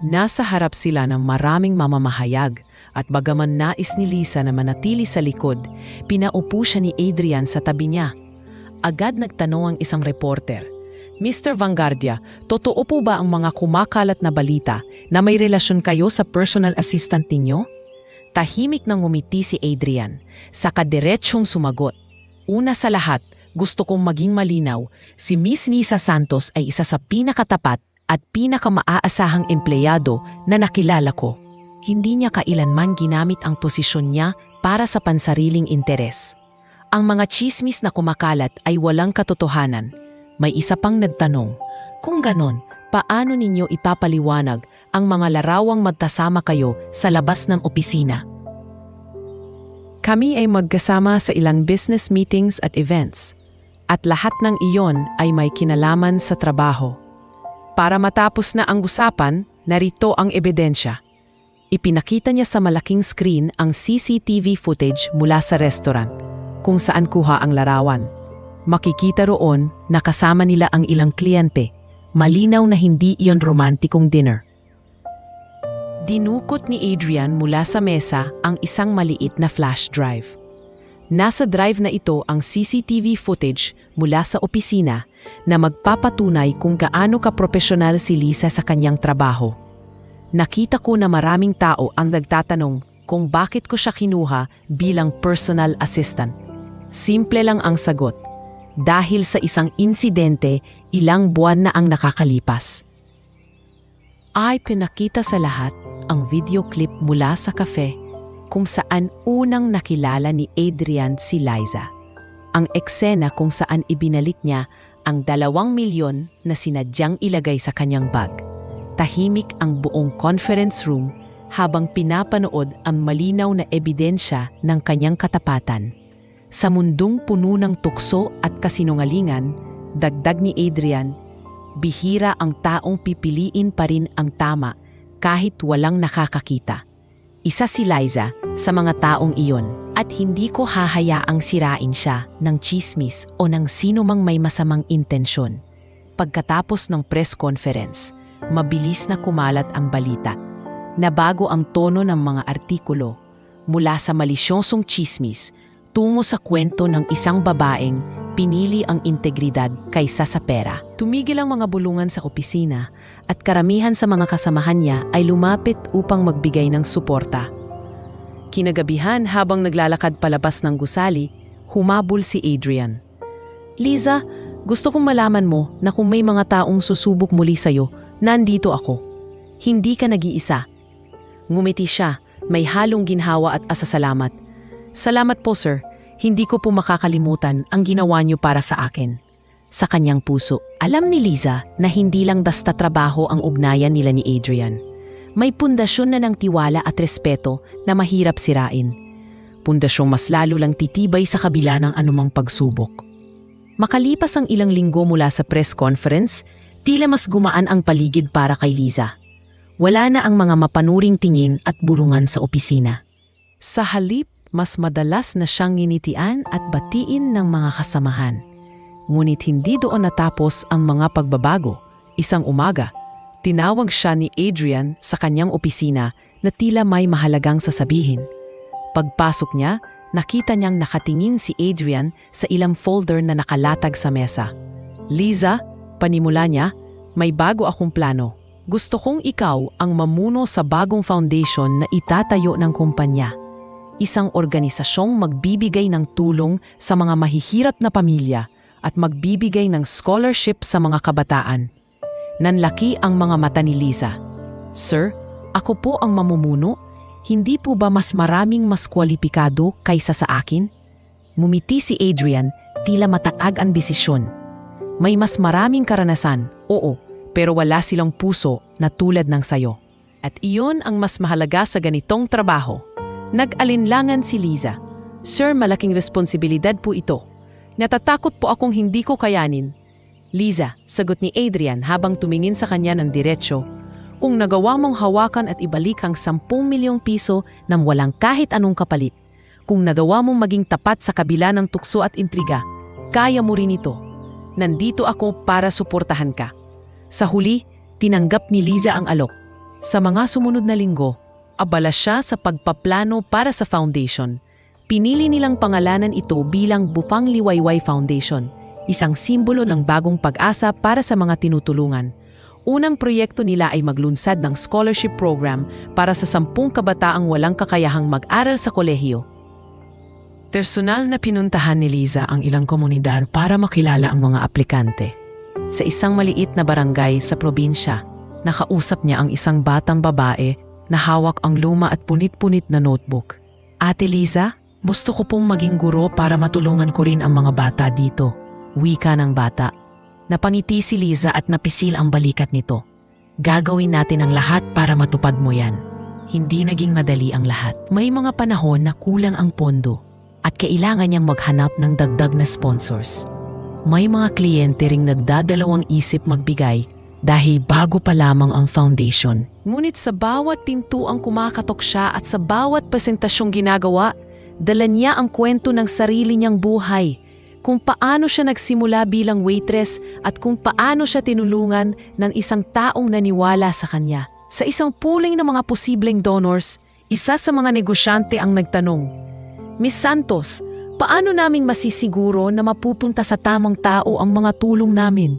Nasa harap sila ng maraming mamamahayag at bagaman nais ni Liza na manatili sa likod, pinaupo siya ni Adrian sa tabi niya. Agad nagtanong ang isang reporter, Mr. Vanguardia, totoo po ba ang mga kumakalat na balita na may relasyon kayo sa personal assistant ninyo? Tahimik nang ngumiti si Adrian, saka diretsong sumagot. Una sa lahat, gusto kong maging malinaw, si Miss Liza Santos ay isa sa pinakatapat at pinakamaasahang empleyado na nakilala ko. Hindi niya kailanman ginamit ang posisyon niya para sa pansariling interes. Ang mga tsismis na kumakalat ay walang katotohanan. May isa pang nagtanong, kung ganon, paano ninyo ipapaliwanag ang mga larawang magkasama kayo sa labas ng opisina? Kami ay magkasama sa ilang business meetings at events, at lahat ng iyon ay may kinalaman sa trabaho. Para matapos na ang usapan, narito ang ebidensya. Ipinakita niya sa malaking screen ang CCTV footage mula sa restaurant, kung saan kuha ang larawan. Makikita roon na kasama nila ang ilang kliyente. Malinaw na hindi iyon romantikong dinner. Dinukot ni Adrian mula sa mesa ang isang maliit na flash drive. Nasa drive na ito ang CCTV footage mula sa opisina na magpapatunay kung gaano kapropesyonal si Liza sa kanyang trabaho. Nakita ko na maraming tao ang nagtatanong kung bakit ko siya kinuha bilang personal assistant. Simple lang ang sagot. Dahil sa isang insidente, ilang buwan na ang nakakalipas. Ay pinakita sa lahat ang video clip mula sa cafe kung saan unang nakilala ni Adrian si Liza. Ang eksena kung saan ibinalik niya ang 2 milyon na sinadyang ilagay sa kanyang bag. Tahimik ang buong conference room habang pinapanood ang malinaw na ebidensya ng kanyang katapatan. Sa mundong puno ng tukso at kasinungalingan, dagdag ni Adrian, bihira ang taong pipiliin pa rin ang tama kahit walang nakakakita. Isa si Liza sa mga taong iyon at hindi ko hahayaang sirain siya ng chismis o ng sino mang may masamang intensyon. Pagkatapos ng press conference, mabilis na kumalat ang balita. Nabago ang tono ng mga artikulo mula sa malisyosong chismis tungo sa kwento ng isang babaeng pinili ang integridad kaysa sa pera. Tumigil ang mga bulungan sa opisina at karamihan sa mga kasamahan niya ay lumapit upang magbigay ng suporta. Kinagabihan habang naglalakad palabas ng gusali, humabol si Adrian. Liza, gusto kong malaman mo na kung may mga taong susubok muli sa'yo, nandito ako. Hindi ka nag-iisa. Ngumiti siya, may halong ginhawa at asasalamat. Salamat po sir, hindi ko po makakalimutan ang ginawa niyo para sa akin. Sa kanyang puso, alam ni Liza na hindi lang basta trabaho ang ugnayan nila ni Adrian. May pundasyon na ng tiwala at respeto na mahirap sirain. Pundasyong mas lalo lang titibay sa kabila ng anumang pagsubok. Makalipas ang ilang linggo mula sa press conference, tila mas gumaan ang paligid para kay Liza. Wala na ang mga mapanuring tingin at bulungan sa opisina. Sa halip, mas madalas na siyang nginitian at batiin ng mga kasamahan. Ngunit hindi doon natapos ang mga pagbabago. Isang umaga, tinawag siya ni Adrian sa kanyang opisina na tila may mahalagang sasabihin. Pagpasok niya, nakita niyang nakatingin si Adrian sa ilang folder na nakalatag sa mesa. "Liza," panimula niya, "may bago akong plano. Gusto kong ikaw ang mamuno sa bagong foundation na itatayo ng kumpanya. Isang organisasyong magbibigay ng tulong sa mga mahihirap na pamilya at magbibigay ng scholarship sa mga kabataan." Nanlaki ang mga mata ni Liza. "Sir, ako po ang mamumuno? Hindi po ba mas maraming mas kwalipikado kaysa sa akin?" Ngumiti si Adrian, tila mataag ang desisyon. "May mas maraming karanasan, oo, pero wala silang puso na tulad ng sayo. At iyon ang mas mahalaga sa ganitong trabaho." Nag-alinlangan si Liza. "Sir, malaking responsibilidad po ito. Natatakot po akong hindi ko kayanin." "Liza," sagot ni Adrian habang tumingin sa kanya ng diretsyo, "kung nagawa mong hawakan at ibalik ang 10 milyong piso nang walang kahit anong kapalit, kung nagawa mong maging tapat sa kabila ng tukso at intriga, kaya mo rin ito. Nandito ako para suportahan ka." Sa huli, tinanggap ni Liza ang alok. Sa mga sumunod na linggo, abala siya sa pagpaplano para sa foundation. Pinili nilang pangalanan ito bilang Bufang Liwayway Foundation, isang simbolo ng bagong pag-asa para sa mga tinutulungan. Unang proyekto nila ay maglunsad ng scholarship program para sa 10 kabataang walang kakayahang mag-aral sa kolehiyo. Personal na pinuntahan ni Liza ang ilang komunidad para makilala ang mga aplikante. Sa isang maliit na barangay sa probinsya, nakausap niya ang isang batang babae na hawak ang luma at punit-punit na notebook. "Ate Liza, gusto ko pong maging guro para matulungan ko rin ang mga bata dito." Wika ng bata. Napangiti si Liza at napisil ang balikat nito. "Gagawin natin ang lahat para matupad mo yan." Hindi naging madali ang lahat. May mga panahon na kulang ang pondo at kailangan niyang maghanap ng dagdag na sponsors. May mga kliyente ring nagdadalawang isip magbigay dahil bago pa lamang ang foundation. Ngunit sa bawat pintuang kumakatok siya at sa bawat presentasyong ginagawa, dala niya ang kwento ng sarili niyang buhay. Kung paano siya nagsimula bilang waitress at kung paano siya tinulungan ng isang taong naniwala sa kanya. Sa isang pooling ng mga posibleng donors, isa sa mga negosyante ang nagtanong, "Miss Santos, paano naming masisiguro na mapupunta sa tamang tao ang mga tulong namin?"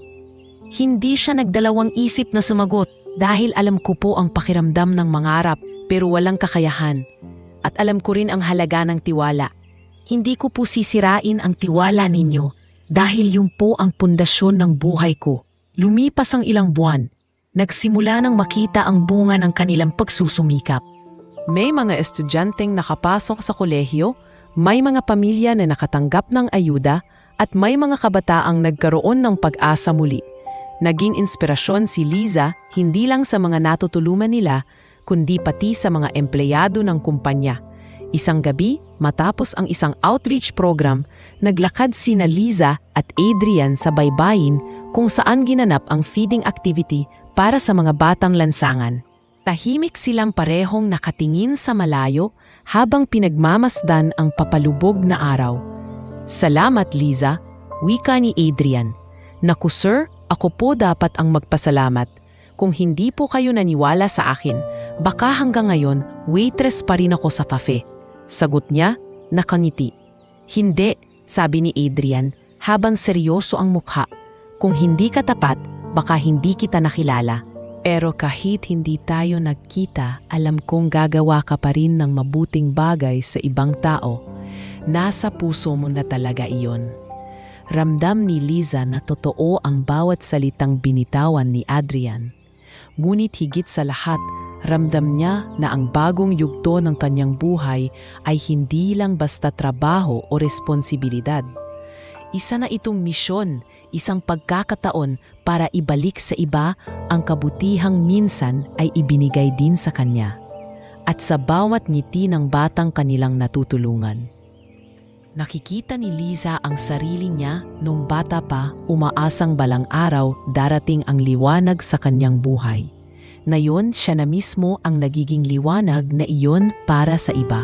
Hindi siya nagdalawang isip na sumagot, "Dahil alam ko po ang pakiramdam ng mangarap pero walang kakayahan. At alam ko rin ang halaga ng tiwala. Hindi ko po sisirain ang tiwala ninyo dahil yun po ang pundasyon ng buhay ko." Lumipas ang ilang buwan. Nagsimula nang makita ang bunga ng kanilang pagsusumikap. May mga estudyanteng nakapasok sa kolehiyo, may mga pamilya na nakatanggap ng ayuda, at may mga kabataang nagkaroon ng pag-asa muli. Naging inspirasyon si Liza hindi lang sa mga natutulungan nila, kundi pati sa mga empleyado ng kumpanya. Isang gabi, matapos ang isang outreach program, naglakad sina Liza at Adrian sa baybayin kung saan ginanap ang feeding activity para sa mga batang lansangan. Tahimik silang parehong nakatingin sa malayo habang pinagmamasdan ang papalubog na araw. "Salamat, Liza," wika ni Adrian. "Naku sir, ako po dapat ang magpasalamat. Kung hindi po kayo naniwala sa akin, baka hanggang ngayon waitress pa rin ako sa cafe." Sagot niya, nakangiti. "Hindi," sabi ni Adrian habang seryoso ang mukha. "Kung hindi ka tapat, baka hindi kita nakilala. Pero kahit hindi tayo nagkita, alam kong gagawa ka pa rin ng mabuting bagay sa ibang tao. Nasa puso mo na talaga iyon." Ramdam ni Liza na totoo ang bawat salitang binitawan ni Adrian. Ngunit higit sa lahat, ramdam niya na ang bagong yugto ng kanyang buhay ay hindi lang basta trabaho o responsibilidad. Isa na itong misyon, isang pagkakataon para ibalik sa iba ang kabutihang minsan ay ibinigay din sa kanya. At sa bawat ngiti ng batang kanilang natutulungan. Nakikita ni Liza ang sarili niya nung bata pa, umaasang balang araw darating ang liwanag sa kanyang buhay. Ngayon siya na mismo ang nagiging liwanag na iyon para sa iba.